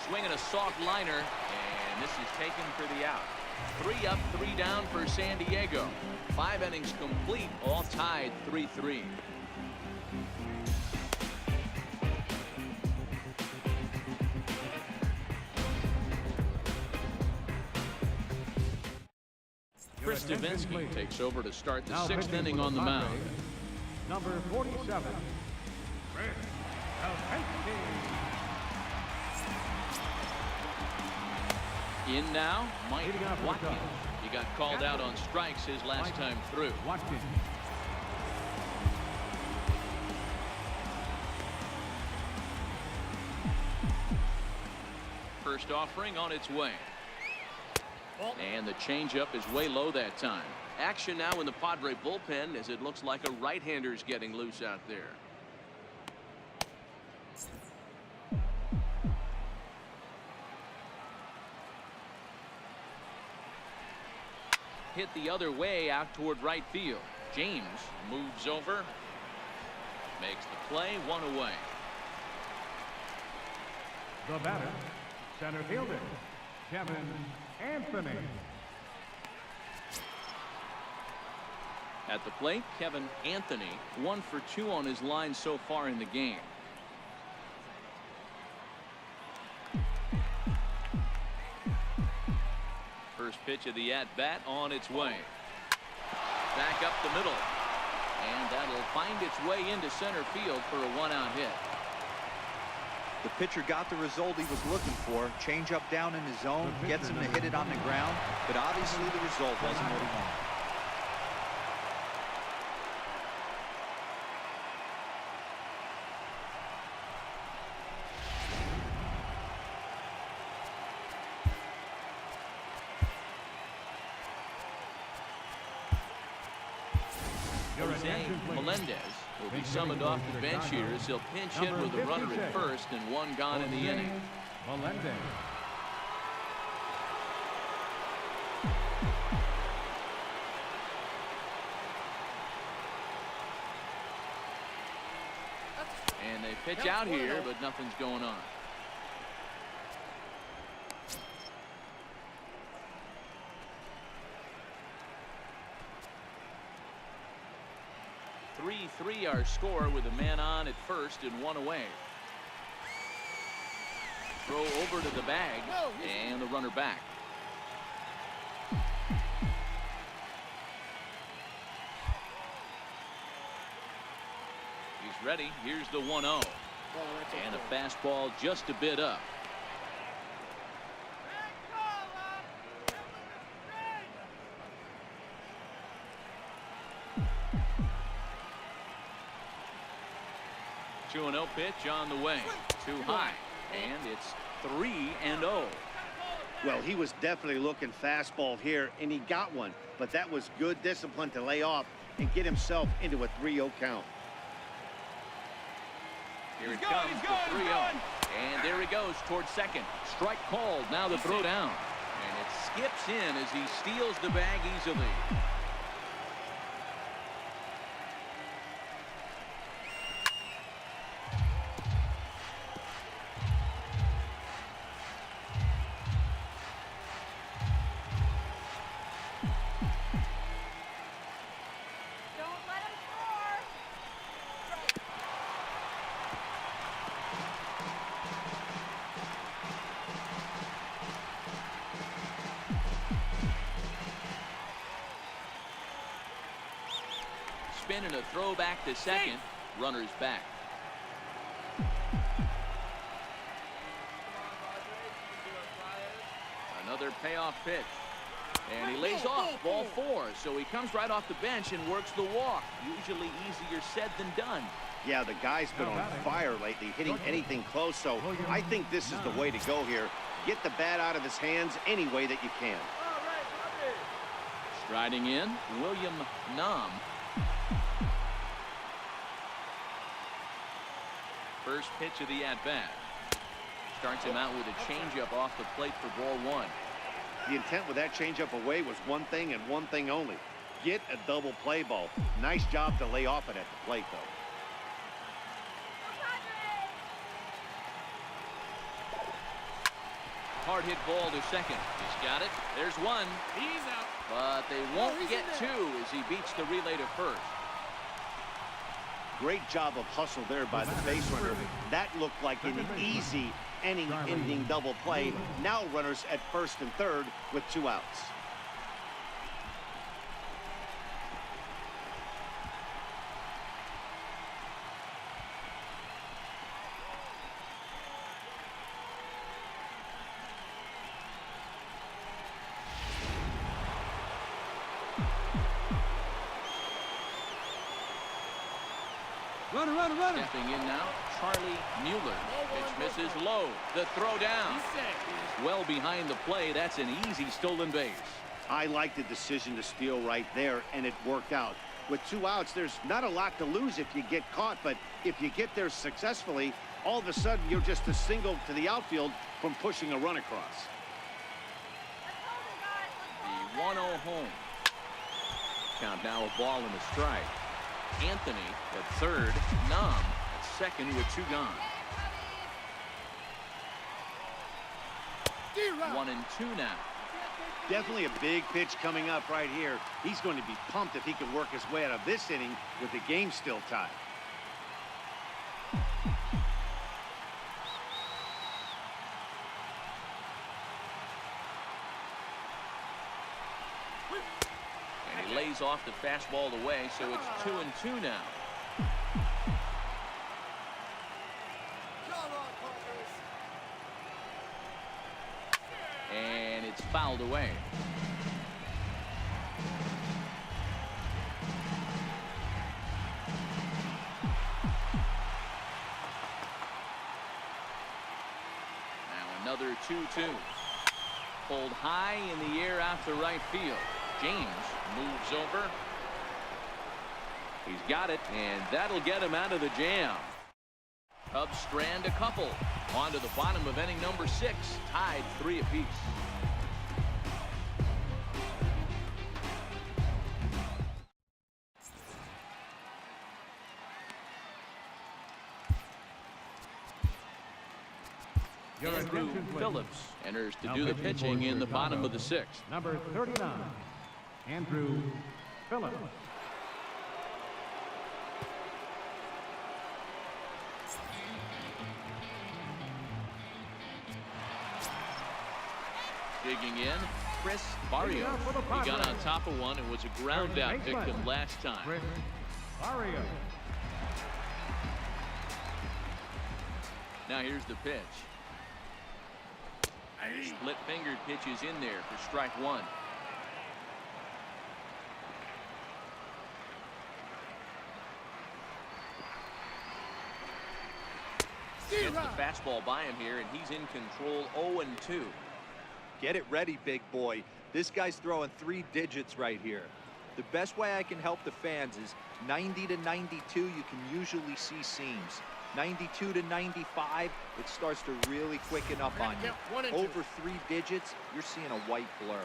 Swinging a soft liner, and this is taken for the out. 3 up, 3 down for San Diego. 5 innings complete, all tied 3-3. Chris Davinsky takes over to start the 6th inning on the mound. Number 47, Chris Davinsky. In now, Mike Leading off the Watkins. top. He got called out on strikes his last Mike time through. Watkins. First offering on its way. And the changeup is way low that time. Action now in the Padre bullpen as it looks like a right-hander's getting loose out there. Hit the other way out toward right field. James moves over. Makes the play, one away. The batter, center fielder, Kevin Anthony. At the plate, Kevin Anthony, 1 for 2 on his line so far in the game. First pitch of the at-bat on its way. Back up the middle. And that'll find its way into center field for a one-out hit. The pitcher got the result he was looking for. Change up down in his zone, gets him to hit it on the ground, but obviously the result wasn't what he wanted. Jose Melendez will be summoned off the bench here as he'll pinch hit with a runner at first and one gone in the inning. Melendez. And they pitch out here, but nothing's going on. Three our score with a man on at first and one away. Throw over to the bag and the runner back. He's ready. Here's the 1-0. And a fastball just a bit up. Two and 0 pitch on the way. Too high. And it's 3-0. Well, he was definitely looking fastball here, and he got one. But that was good discipline to lay off and get himself into a 3-0 count. Here it comes, the 3-0. And there he goes towards second. Strike called. Now the throw down. And it skips in as he steals the bag easily. Spin and a throw back to second. Runners back. Another payoff pitch. And he lays off ball 4. So he comes right off the bench and works the walk. Usually easier said than done. Yeah, the guy's been on fire lately, hitting anything close. So I think this is the way to go here. Get the bat out of his hands any way that you can. Striding in, William Nam. First pitch of the at-bat. Starts him out with a changeup off the plate for ball 1. The intent with that changeup away was one thing and one thing only. Get a double play ball. Nice job to lay off it at the plate, though. Hard hit ball to second. He's got it. There's one. He's out. But they won't get 2 as he beats the relay to first. Great job of hustle there by the base runner. That looked like an easy inning-ending double play. Now runners at first and third with 2 outs. Stepping in now, Charlie Mueller. Pitch misses low. The throw down. Well behind the play. That's an easy stolen base. I like the decision to steal right there, and it worked out. With 2 outs, there's not a lot to lose if you get caught, but if you get there successfully, all of a sudden you're just a single to the outfield from pushing a run across. The 1-0 home. Count now a ball and a strike. Anthony at third, Nam at second with 2 gone. 1-2 now. Definitely a big pitch coming up right here. He's going to be pumped if he can work his way out of this inning with the game still tied. And he lays off the fastball away, so it's 2-2 now. And it's fouled away. Now another 2-2. Pulled high in the air out to right field. James moves over. He's got it, and that'll get him out of the jam. Cubs strand a couple. On to the bottom of inning number 6, tied 3 apiece. Andrew Phillips enters to do the pitching in the bottom of the 6th. Number 39, Andrew Phillips. Digging in, Chris Barrios. He got on top of one and was a ground out victim last time. Chris Barrios. Now here's the pitch. Split fingered pitches in there for strike 1. Gets the fastball by him here, and he's in control. 0-2. Get it ready, big boy. This guy's throwing 3 digits right here. The best way I can help the fans is 90 to 92. You can usually see seams. 92 to 95, it starts to really quicken up on you. Over 3 digits, you're seeing a white blur.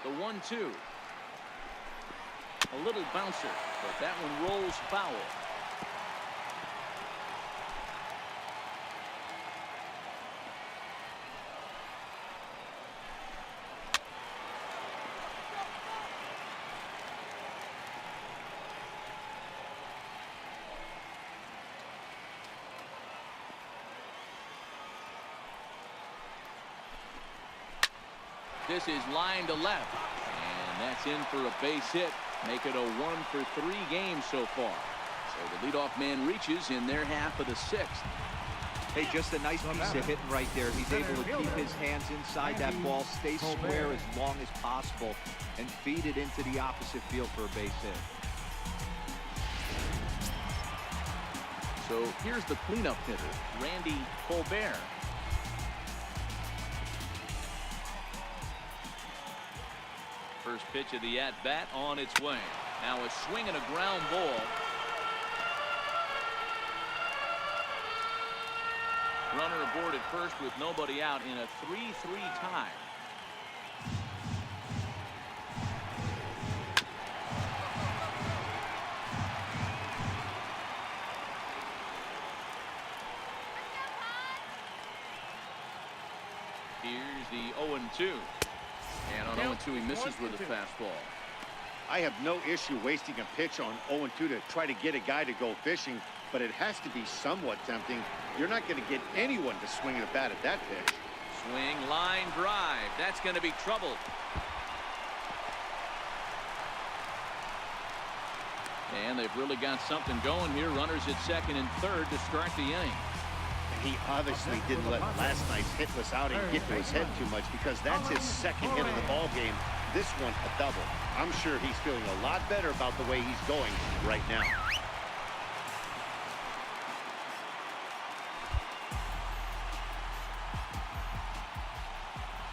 The 1-2. A little bouncer, but that one rolls foul. This is line to left, and that's in for a base hit. Make it a 1-for-3 game so far. So the leadoff man reaches in their half of the 6th. Hey, just a nice piece of hitting right there. He's able to keep his hands inside that ball, stay square as long as possible, and feed it into the opposite field for a base hit. So here's the cleanup hitter, Randy Colbert. First pitch of the at-bat on its way. Now a swing and a ground ball. Runner aboard at first with nobody out in a 3-3 tie. Here's the 0-2. And on 0-2 he misses with a fastball. I have no issue wasting a pitch on 0-2 to try to get a guy to go fishing, but it has to be somewhat tempting. You're not going to get anyone to swing the bat at that pitch. Swing, line drive. That's going to be trouble. And they've really got something going here. Runners at second and third to start the inning. And he obviously didn't let last night's hitless outing get to his head too much, because that's his second hit of the ball game. This one a double. I'm sure he's feeling a lot better about the way he's going right now.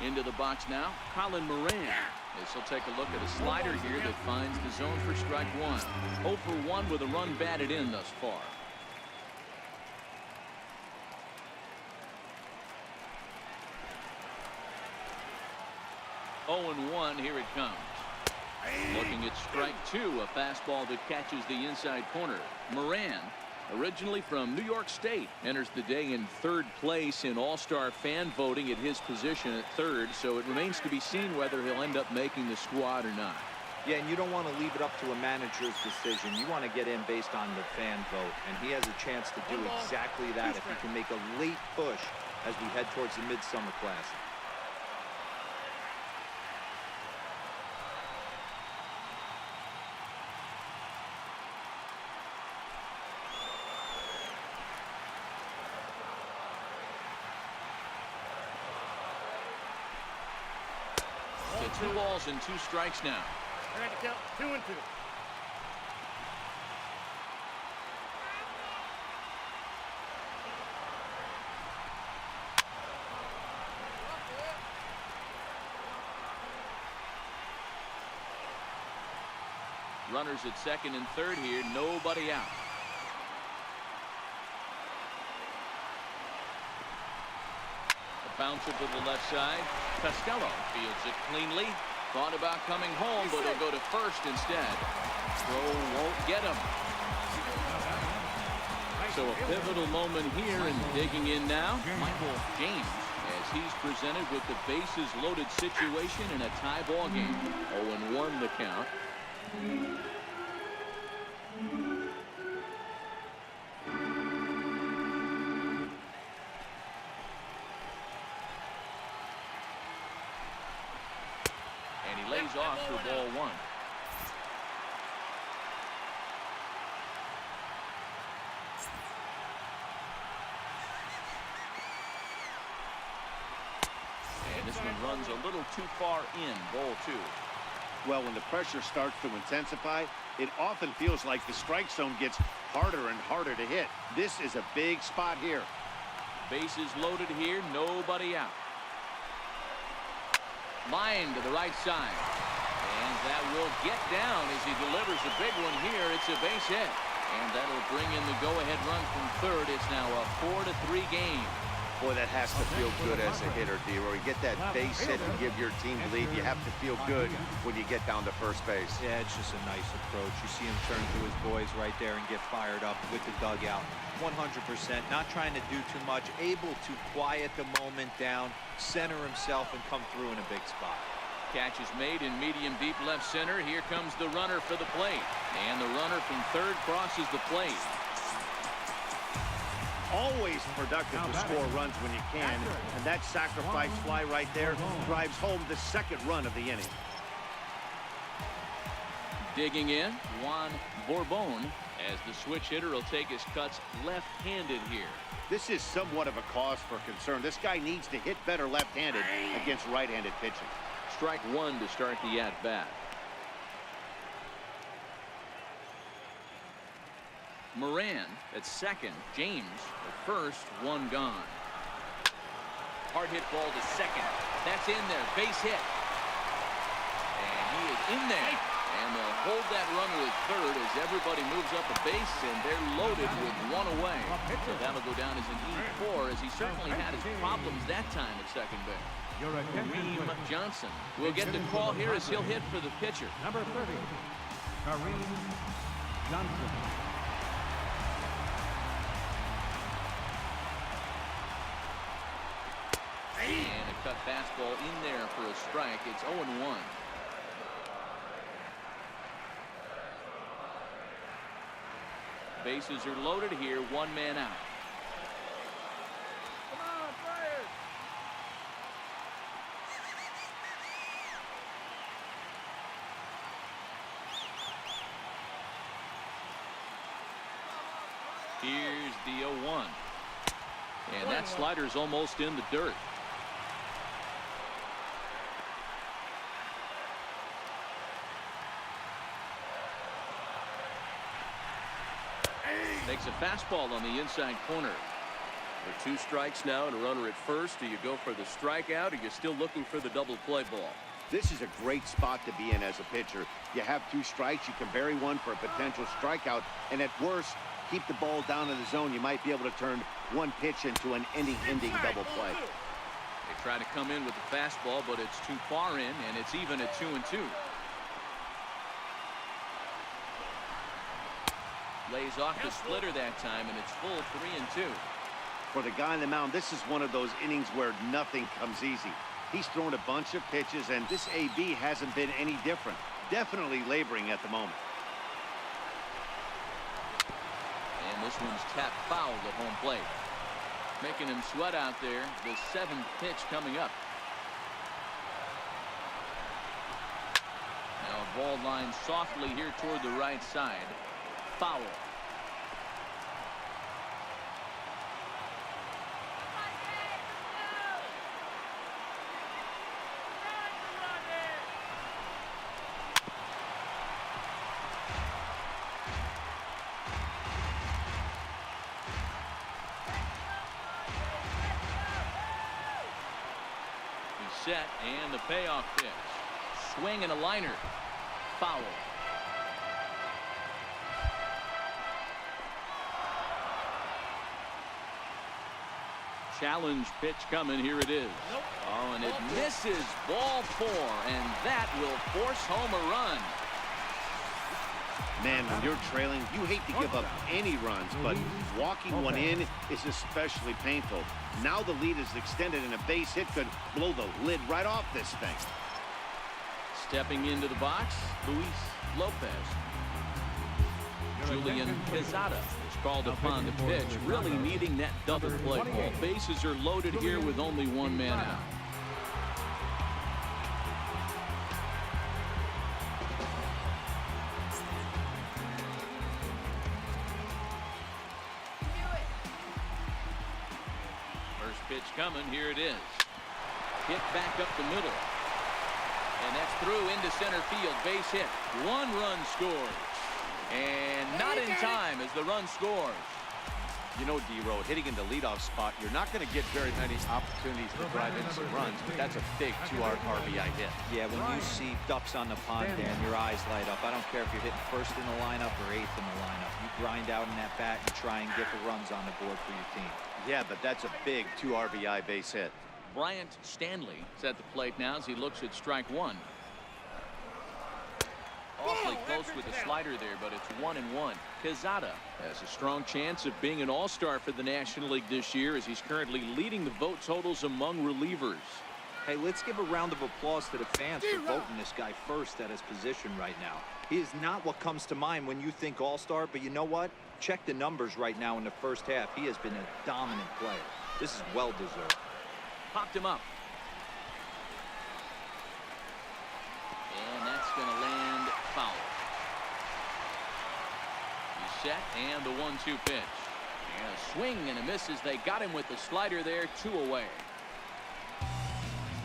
Into the box now, Colin Moran. This will take a look at a slider here that finds the zone for strike one. 0 for 1 with a run batted in thus far. 0-1, here it comes. Looking at strike two, a fastball that catches the inside corner. Moran, originally from New York State, enters the day in third place in All-Star fan voting at his position at third, so it remains to be seen whether he'll end up making the squad or not. Yeah, and you don't want to leave it up to a manager's decision. You want to get in based on the fan vote, and he has a chance to do exactly that if he can make a late push as we head towards the Midsummer Classic. So 2 balls and 2 strikes now. Trying to count 2 and 2. Runners at second and third here, nobody out. A bouncer to the left side. Costello fields it cleanly. Thought about coming home, but he'll go to first instead. Throw won't get him. So a pivotal moment here, and digging in now, Michael James, as he's presented with the bases loaded situation in a tie ball game. 0-1 the count. And he lays off for ball 1. And this one runs a little too far in, ball 2. Well, when the pressure starts to intensify, it often feels like the strike zone gets harder and harder to hit. This is a big spot here. Bases loaded here, nobody out. Line to the right side. And that will get down as he delivers a big one here. It's a base hit. And that'll bring in the go-ahead run from third. It's now a 4-3 game. Boy, that has to feel good as a hitter, D-Roy. You get that base hit and give your team the lead. You have to feel good when you get down to first base. Yeah, it's just a nice approach. You see him turn to his boys right there and get fired up with the dugout. 100%, not trying to do too much, able to quiet the moment down, center himself, and come through in a big spot. Catch is made in medium deep left center. Here comes the runner for the plate. And the runner from third crosses the plate. Always productive to score runs when you can, and that sacrifice fly right there drives home the second run of the inning. Digging in, Juan Bourbon, as the switch hitter will take his cuts left-handed here. This is somewhat of a cause for concern. This guy needs to hit better left-handed against right-handed pitching. Strike one to start the at-bat. Moran at second. James at first. One gone. Hard hit ball to second. That's in there. Base hit. And he is in there. And they'll hold that runner at third as everybody moves up a base, and they're loaded with one away. So that'll go down as an E4, as he certainly had his problems that time at second base. Kareem Johnson will get the call here as he'll hit for the pitcher. Number 30, Kareem Johnson. And a cut fastball in there for a strike. It's 0-1. Bases are loaded here. One man out. Come on, Friars! Here's the 0-1. And that slider's almost in the dirt. Takes a fastball on the inside corner. There are 2 strikes now and a runner at first. Do you go for the strikeout, or you're still looking for the double play ball? This is a great spot to be in as a pitcher. You have 2 strikes. You can bury one for a potential strikeout. And at worst, keep the ball down in the zone. You might be able to turn one pitch into an inning-ending double play. They try to come in with the fastball, but it's too far in, and it's even at 2-2. Lays off the splitter that time, and it's full 3-2. For the guy on the mound, this is one of those innings where nothing comes easy. He's thrown a bunch of pitches, and this AB hasn't been any different. Definitely laboring at the moment. And this one's tapped foul at home plate. Making him sweat out there. The 7th pitch coming up. Now a ball line softly here toward the right side. Foul. Set and the payoff pitch. Swing and a liner. Foul. Challenge pitch coming. Here it is. Oh, and it misses. Ball 4, and that will force home a run. Man, when you're trailing, you hate to give up any runs, but walking one in is especially painful. Now the lead is extended, and a base hit could blow the lid right off this thing. Stepping into the box, Luis Lopez. Julian Quezada is called upon to pitch, really needing that double play ball. Bases are loaded here with only 1 man out. Pitch coming. Here it is. Hit back up the middle. And that's through into center field. Base hit. 1 run scores. And not in time as the run scores. You know, D-Row, hitting in the leadoff spot, you're not going to get very many opportunities to drive in some runs, but that's a big 2 RBI hit. Yeah, when you see ducks on the pond, Dan, your eyes light up. I don't care if you're hitting first in the lineup or 8th in the lineup. You grind out in that bat and try and get the runs on the board for your team. Yeah, but that's a big 2 RBI base hit. Bryant Stanley is at the plate now as he looks at strike 1. Awfully close with the slider there, but it's 1-1. Quezada has a strong chance of being an all-star for the National League this year as he's currently leading the vote totals among relievers. Hey, let's give a round of applause to the fans for voting this guy first at his position right now. He is not what comes to mind when you think all-star, but you know what? Check the numbers right now in the first half. He has been a dominant player. This is well-deserved. Popped him up. And that's going to land foul. He's set, and the 1-2 pitch. And a swing and a miss as they got him with the slider there. 2 away.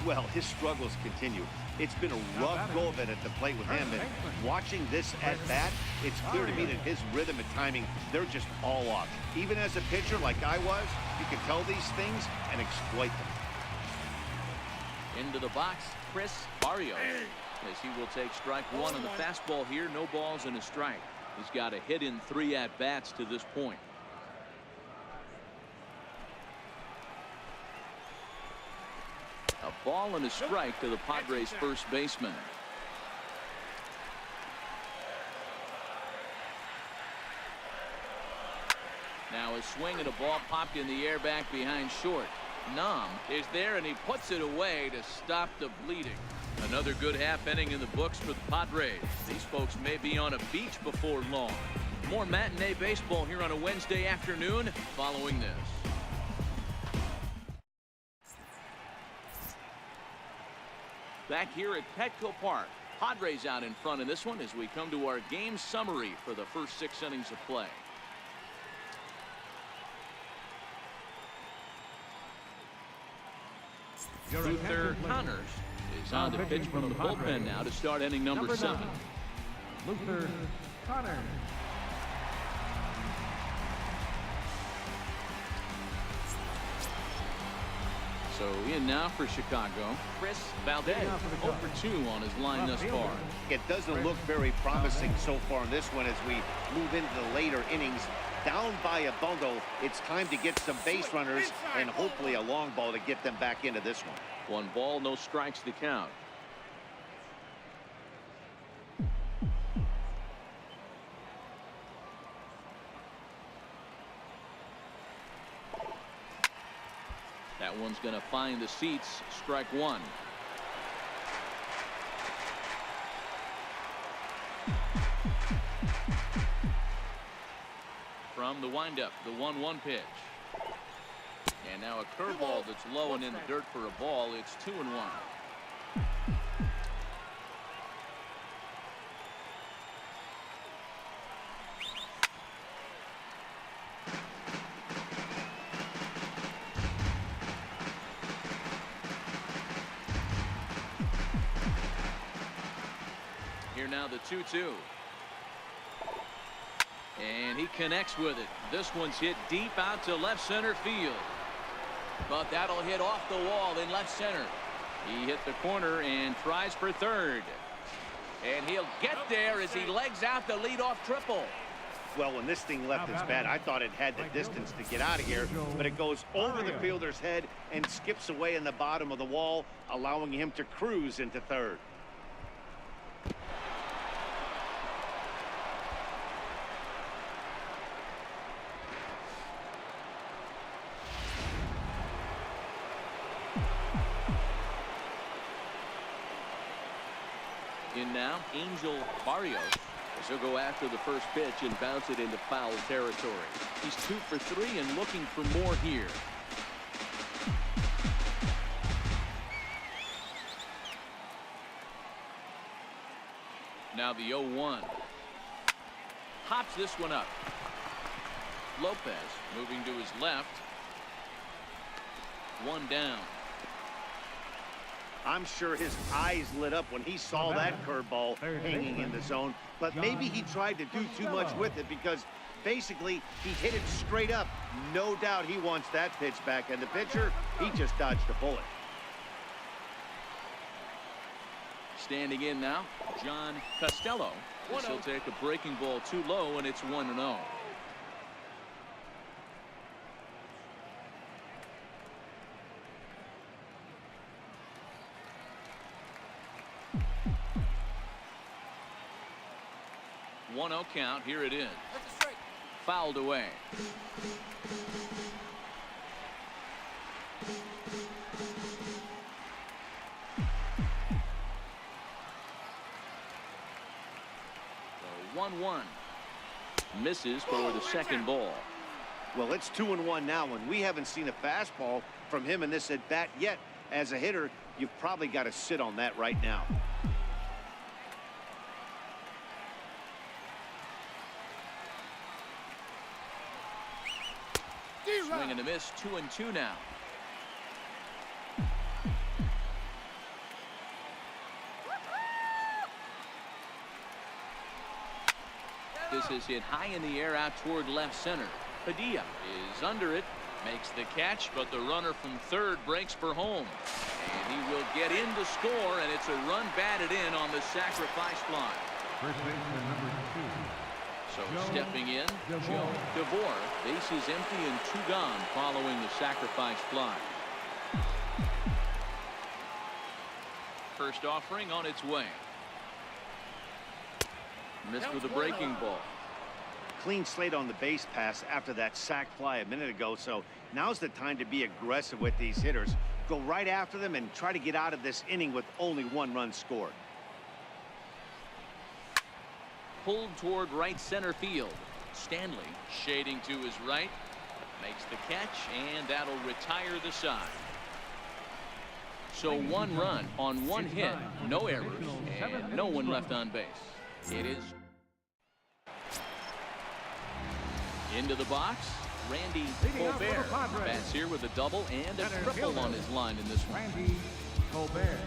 Well, his struggles continue. It's been a rough go of it at the plate with him, and watching this at bat, it's clear to me that his rhythm and timing, they're just all off. Even as a pitcher like I was, you can tell these things and exploit them. Into the box, Chris Barrios, as he will take strike 1 on the fastball here. No balls and a strike. He's got a hit in 3 at-bats to this point. A ball and a strike to the Padres' first baseman. Now a swing and a ball popped in the air back behind short. Nam is there, and he puts it away to stop the bleeding. Another good half inning in the books for the Padres. These folks may be on a beach before long. More matinee baseball here on a Wednesday afternoon following this. Back here at Petco Park, Padres out in front in this one as we come to our game summary for the first 6 innings of play. Luther Connors is on the pitch from the bullpen now to start inning number 7. Luther Connors. So in now for Chicago, Chris Valdez, 0 for 2 on his line thus far. It doesn't look very promising so far in this one as we move into the later innings. Down by a bundle, it's time to get some base runners and hopefully a long ball to get them back into this one. 1 ball, no strikes to count. That one's going to find the seats. Strike 1. From the windup, the 1-1 pitch. And now a curveball that's low and in the dirt for a ball. It's 2-1. Here now the 2-2. And he connects with it. This one's hit deep out to left center field. But that'll hit off the wall in left center. He hit the corner and tries for third. And he'll get there as he legs out the leadoff triple. Well, when this thing left its bat, I thought it had the distance to get out of here, but it goes over the fielder's head and skips away in the bottom of the wall, allowing him to cruise into third. In now, Angel Barrios. As he'll go after the first pitch and bounce it into foul territory. He's 2 for 3 and looking for more here. Now the 0-1. Hops this one up. Lopez moving to his left. 1 down. I'm sure his eyes lit up when he saw that curveball hanging in the zone, but maybe he tried to do too much with it because basically he hit it straight up. No doubt he wants that pitch back, and the pitcher, he just dodged a bullet. Standing in now, John Costello. He'll take a breaking ball too low, and it's 1-0. One-0 count. Here it is. Fouled away. So 1-1. Misses for the second ball. Well, it's 2-1 now, and we haven't seen a fastball from him in this at bat yet. As a hitter, you've probably got to sit on that right now. Swing and a miss. 2-2 now. This is hit high in the air out toward left center. Padilla is under it, makes the catch, but the runner from third breaks for home. And he will get in to score, and it's a run batted in on the sacrifice fly. First baseman number 2. So stepping in, Joe DeVore. Bases empty and 2 gone following the sacrifice fly. First offering on its way. Missed with a breaking ball. Clean slate on the base pass after that sac fly a minute ago, so now's the time to be aggressive with these hitters. Go right after them and try to get out of this inning with only 1 run scored. Pulled toward right center field. Stanley shading to his right. Makes the catch, and that'll retire the side. So 1 run on 1 hit, no errors, and no one left on base. It is into the box. Randy Colbert bats here with a double and a triple on his line in this one. Randy Colbert.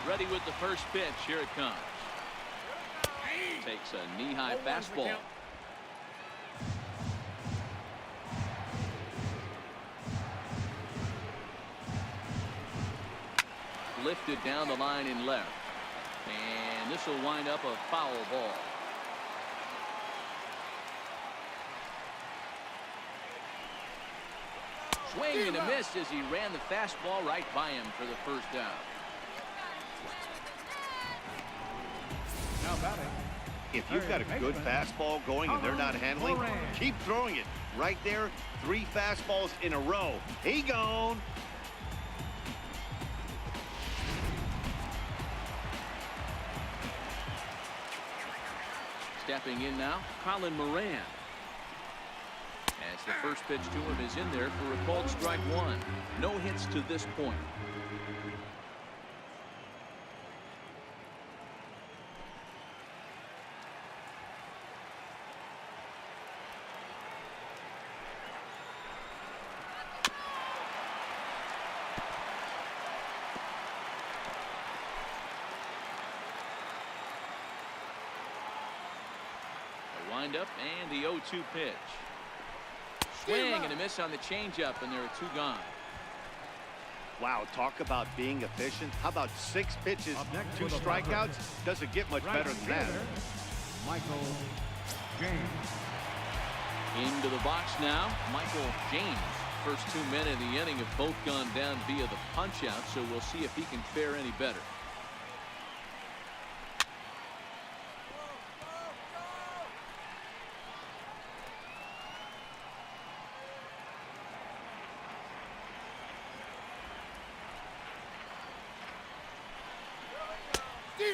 Ready with the first pitch. Here it comes. Takes a knee-high fastball. lifted down the line in left. And this will wind up a foul ball. Swing and a miss as he ran the fastball right by him for the first down. Now batting. If you've got a good fastball going and they're not handling, keep throwing it. Right there, 3 fastballs in a row. He gone. Stepping in now, Colin Moran. As the first pitch to him is in there for a called strike 1. No hits to this point. Wind up and the 0-2 pitch. Swing and a miss on the changeup, and there are 2 gone. Wow, talk about being efficient. How about 6 pitches, 2 strikeouts? Doesn't get much better than that. Michael James. Into the box now, Michael James. First 2 men in the inning have both gone down via the punch-out, so we'll see if he can fare any better.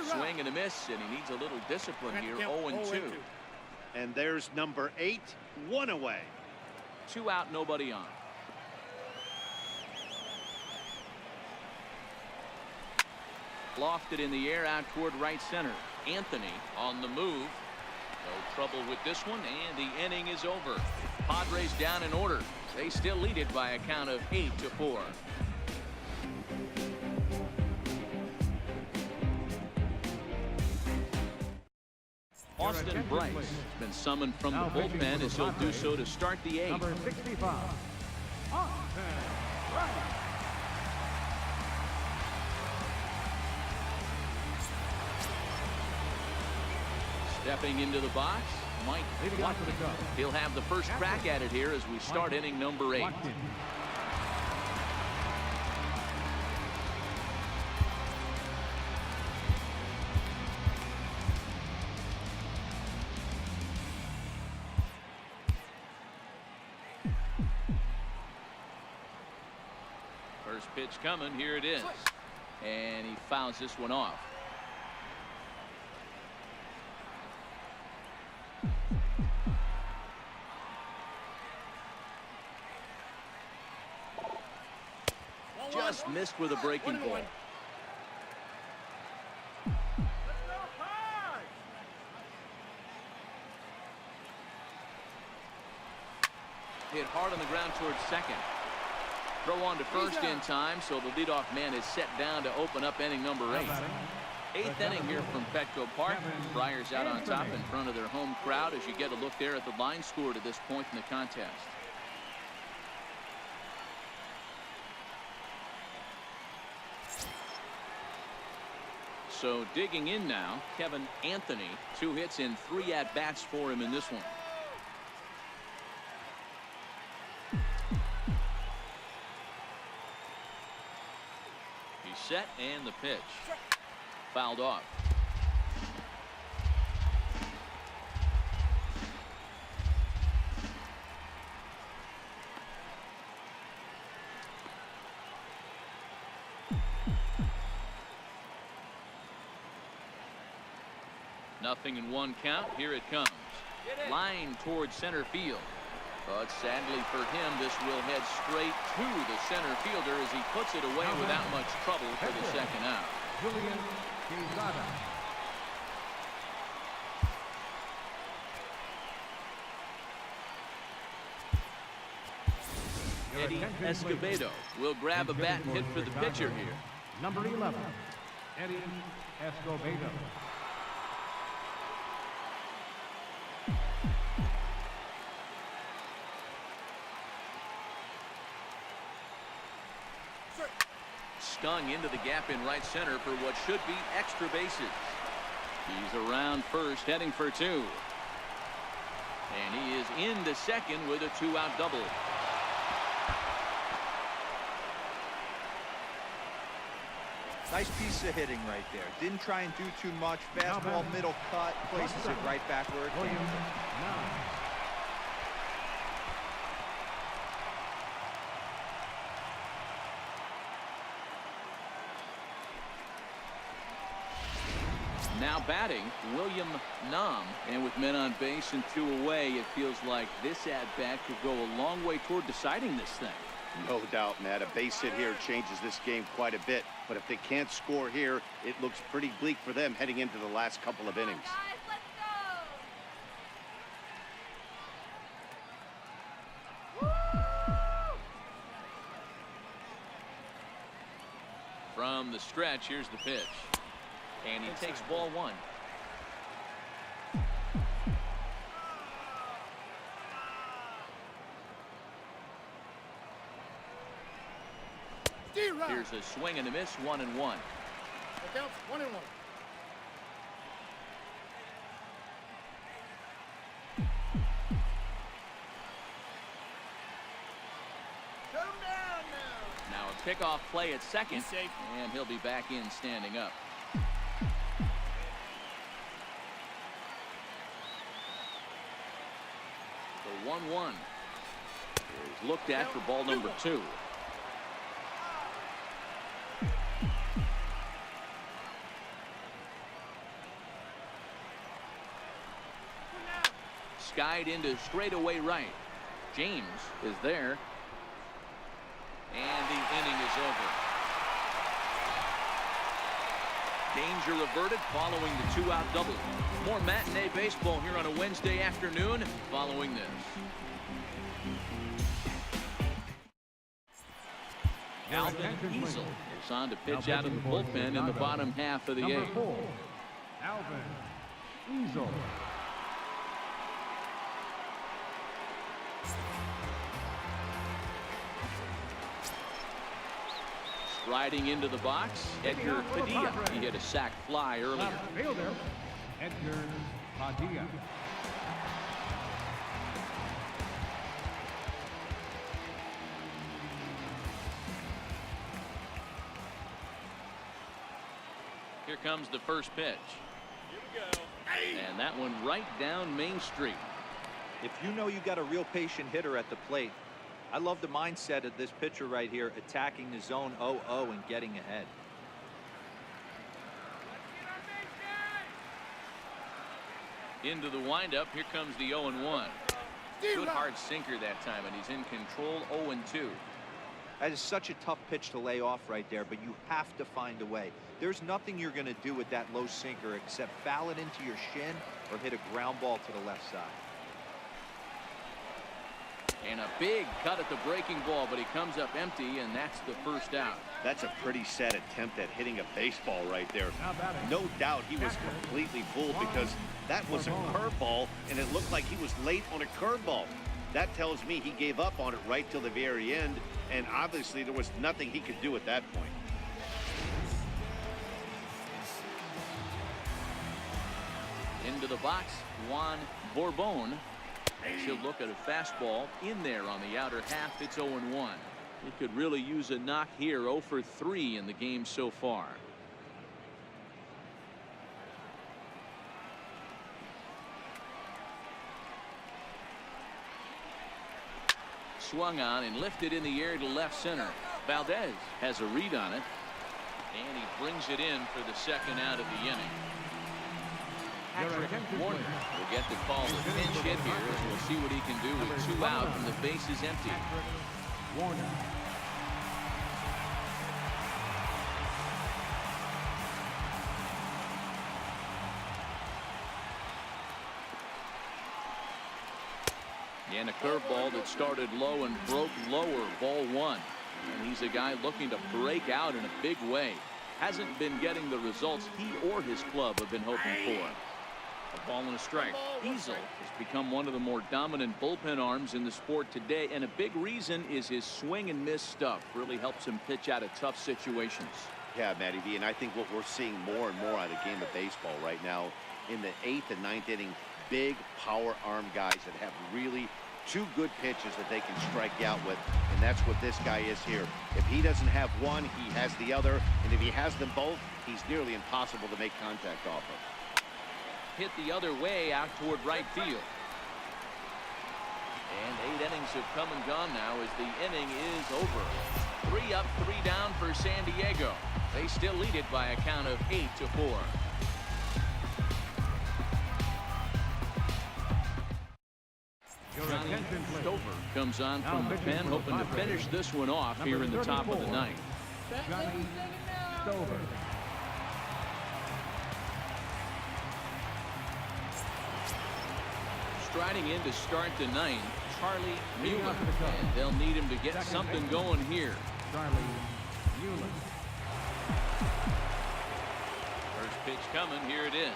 Swing and a miss, and he needs a little discipline here. 0-2. And there's number 8, 1 away. 2 out, nobody on. Lofted in the air out toward right center. Anthony on the move. No trouble with this one, and the inning is over. Padres down in order. They still lead it by a count of 8-4. Austin Bryce has been summoned from the bullpen as he'll do so to start the 8th. Number 65. Austin Bryce. Stepping into the box, Mike Watkins. He'll have the first crack at it here as we start inning number 8. First pitch coming, here it is. And he fouls this one off. Just missed with a breaking ball. Hit hard on the ground towards second. Throw on to first in time, so the leadoff man is set down to open up inning number 8. 8th inning here from Petco Park. Friars out on top in front of their home crowd as you get a look there at the line score to this point in the contest. So digging in now, Kevin Anthony. 2 hits and 3 at-bats for him in this one. He's set, and the pitch. Fouled off. Nothing in 1 count. Here it comes. Line towards center field. But sadly for him, this will head straight to the center fielder as he puts it away without much trouble for the second out. Julian Quezada. Eddie Escobedo will grab a bat and hit for the pitcher here. Number 11, Eddie Escobedo. stung into the gap in right center for what should be extra bases. He's around first, heading for two. And he is into second with a 2-out double. Nice piece of hitting right there. Didn't try and do too much. Fastball, middle cut, places it right back where it came from. Now batting, William Nam. And with men on base and 2 away, it feels like this at-bat could go a long way toward deciding this thing. No doubt, Matt. A base hit here changes this game quite a bit. But if they can't score here, it looks pretty bleak for them heading into the last couple of innings. From the stretch, here's the pitch. And he takes ball 1. Here's a swing and a miss, 1-1. It counts 1-1. Come down now. Now a pickoff play at second, and he'll be back in standing up. The 1-1 is looked at for ball number 2. Skied into straightaway right. James is there. And the inning is over. Danger averted following the 2-out double. More matinee baseball here on a Wednesday afternoon following this. Alvin Easel is on to pitch out of the bullpen in the bottom half of the 8th. 4, Alvin Easel. Riding into the box, Edgar Padilla. He hit a sac fly earlier. Fielder, Edgar Padilla. Here comes the first pitch. Here we go. And that one right down Main Street. If you know you got a real patient hitter at the plate, I love the mindset of this pitcher right here, attacking the zone 0-0 and getting ahead. Into the windup, here comes the 0-1. Good hard sinker that time, and he's in control. 0-2. That is such a tough pitch to lay off right there, but you have to find a way. There's nothing you're going to do with that low sinker except foul it into your shin or hit a ground ball to the left side. And a big cut at the breaking ball, but he comes up empty, and that's the first out. That's a pretty sad attempt at hitting a baseball right there. No doubt he was completely fooled because that was a curveball, and it looked like he was late on a curveball. That tells me he gave up on it right till the very end, and obviously there was nothing he could do at that point. Into the box, Juan Bourbon. She'll look at a fastball in there on the outer half. It's 0-1. He could really use a knock here. 0 for 3 in the game so far. Swung on and lifted in the air to left center. Valdez has a read on it, and he brings it in for the second out of the inning. Patrick Warner will get the call to pinch hit here as we'll see what he can do with 2 out and the base is empty. Warner. And a curveball that started low and broke lower. Ball 1. And he's a guy looking to break out in a big way. Hasn't been getting the results he or his club have been hoping for. A ball and a strike. Easel has become one of the more dominant bullpen arms in the sport today, and a big reason is his swing and miss stuff. Really helps him pitch out of tough situations. Yeah, Matty V, and I think what we're seeing more and more out of the game of baseball right now in the 8th and 9th inning, big power arm guys that have really two good pitches that they can strike you out with, and that's what this guy is here. If he doesn't have one, he has the other, and if he has them both, he's nearly impossible to make contact off of. Hit the other way out toward right field. And 8 innings have come and gone now as the inning is over. 3 up, 3 down for San Diego. They still lead it by a count of 8-4. Johnny Stover comes on from the pen, hoping to finish this one off here in the top of the 9th. Johnny Stover. Striding in to start the 9th, Charlie Mueller, and they'll need him to get something going here. Charlie Mueller. First pitch coming, here it is.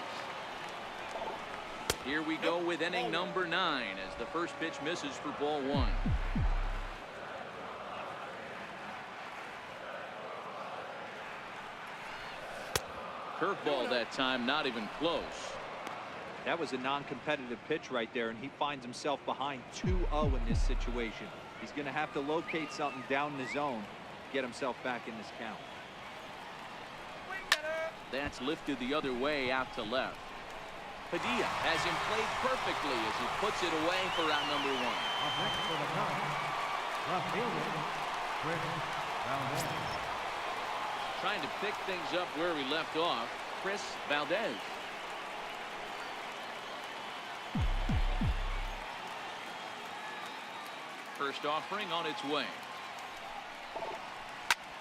Here we go with inning number 9 as the first pitch misses for ball 1. Curveball that time, not even close. That was a non-competitive pitch right there, and he finds himself behind 2-0 in this situation. He's going to have to locate something down in the zone to get himself back in this count. That's lifted the other way out to left. Padilla has him played perfectly as he puts it away for out number 1. Up next for the Cubs, left fielder, Chris Valdez. Trying to pick things up where we left off, Chris Valdez. First offering on its way.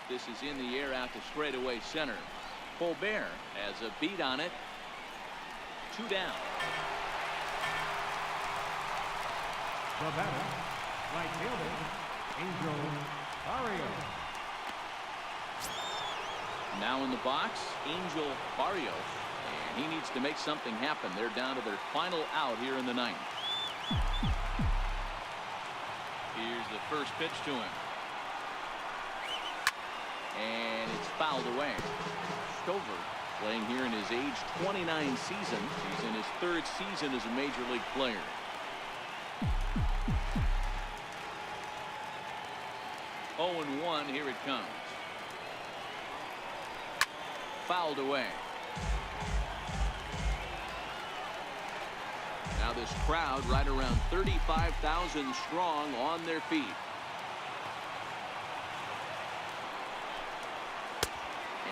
This is in the air out to straightaway center. Colbert has a beat on it. 2 down. The batter, right fielder, Angel Barrios. Now in the box, Angel Barrios. And he needs to make something happen. They're down to their final out here in the 9th. Here's the first pitch to him. And it's fouled away. Stover playing here in his age 29 season. He's in his 3rd season as a major league player. Oh, 0-1, here it comes. Fouled away. Now this crowd right around 35,000 strong on their feet.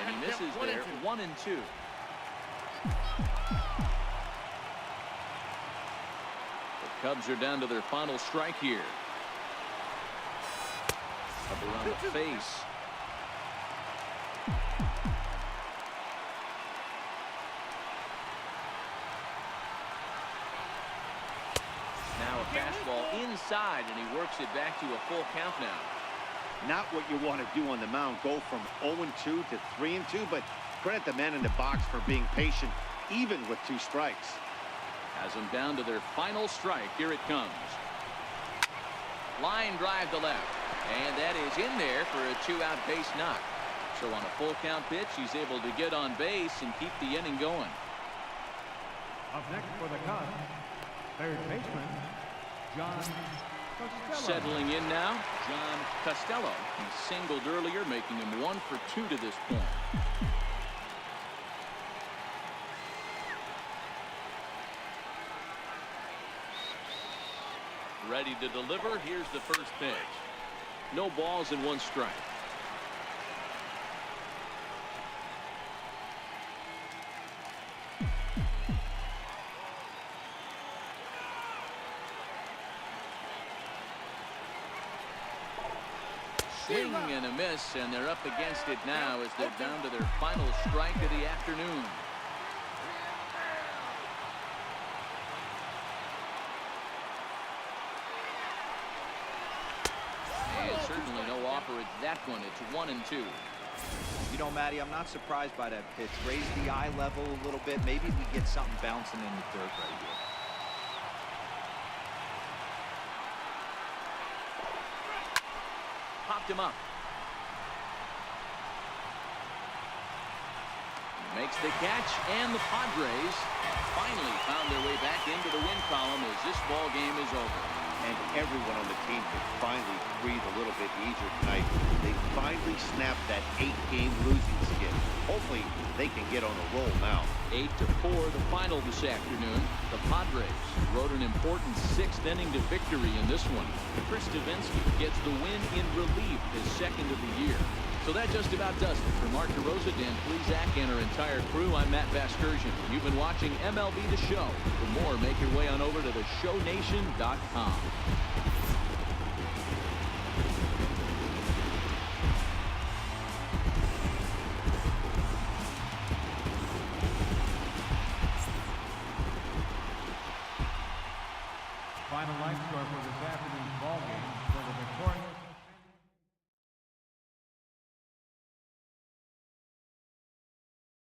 And he misses there. 1-2. The Cubs are down to their final strike here. Up around the face. Now a fastball inside, and he works it back to a full count now. Not what you want to do on the mound, go from 0-2 to 3-2, but credit the men in the box for being patient, even with 2 strikes. Has them down to their final strike. Here it comes. Line drive to left, and that is in there for a 2-out base knock. So on a full count pitch, he's able to get on base and keep the inning going. Up next for the Cubs, 3rd baseman, John Costello. Settling in now, John Costello. He singled earlier, making him 1 for 2 to this point. Ready to deliver. Here's the first pitch. No balls and 1 strike. Swing and a miss, and they're up against it now as they're down to their final strike of the afternoon. And certainly no offer at that one. It's 1-2. You know, Matty, I'm not surprised by that pitch. Raise the eye level a little bit. Maybe we get something bouncing in the third right here. Popped him up. Makes the catch, and the Padres finally found their way back into the win column as this ball game is over. And everyone on the team can finally breathe a little bit easier tonight. They finally snapped that 8-game losing skid. Hopefully, they can get on a roll now. 8-4 the final this afternoon. The Padres rode an important 6th inning to victory in this one. Chris Davinsky gets the win in relief, his 2nd of the year. So that just about does it. For Mark DeRosa, Dan Plesac, and our entire crew, I'm Matt Vasgersian. You've been watching MLB The Show. For more, make your way on over to theshownation.com.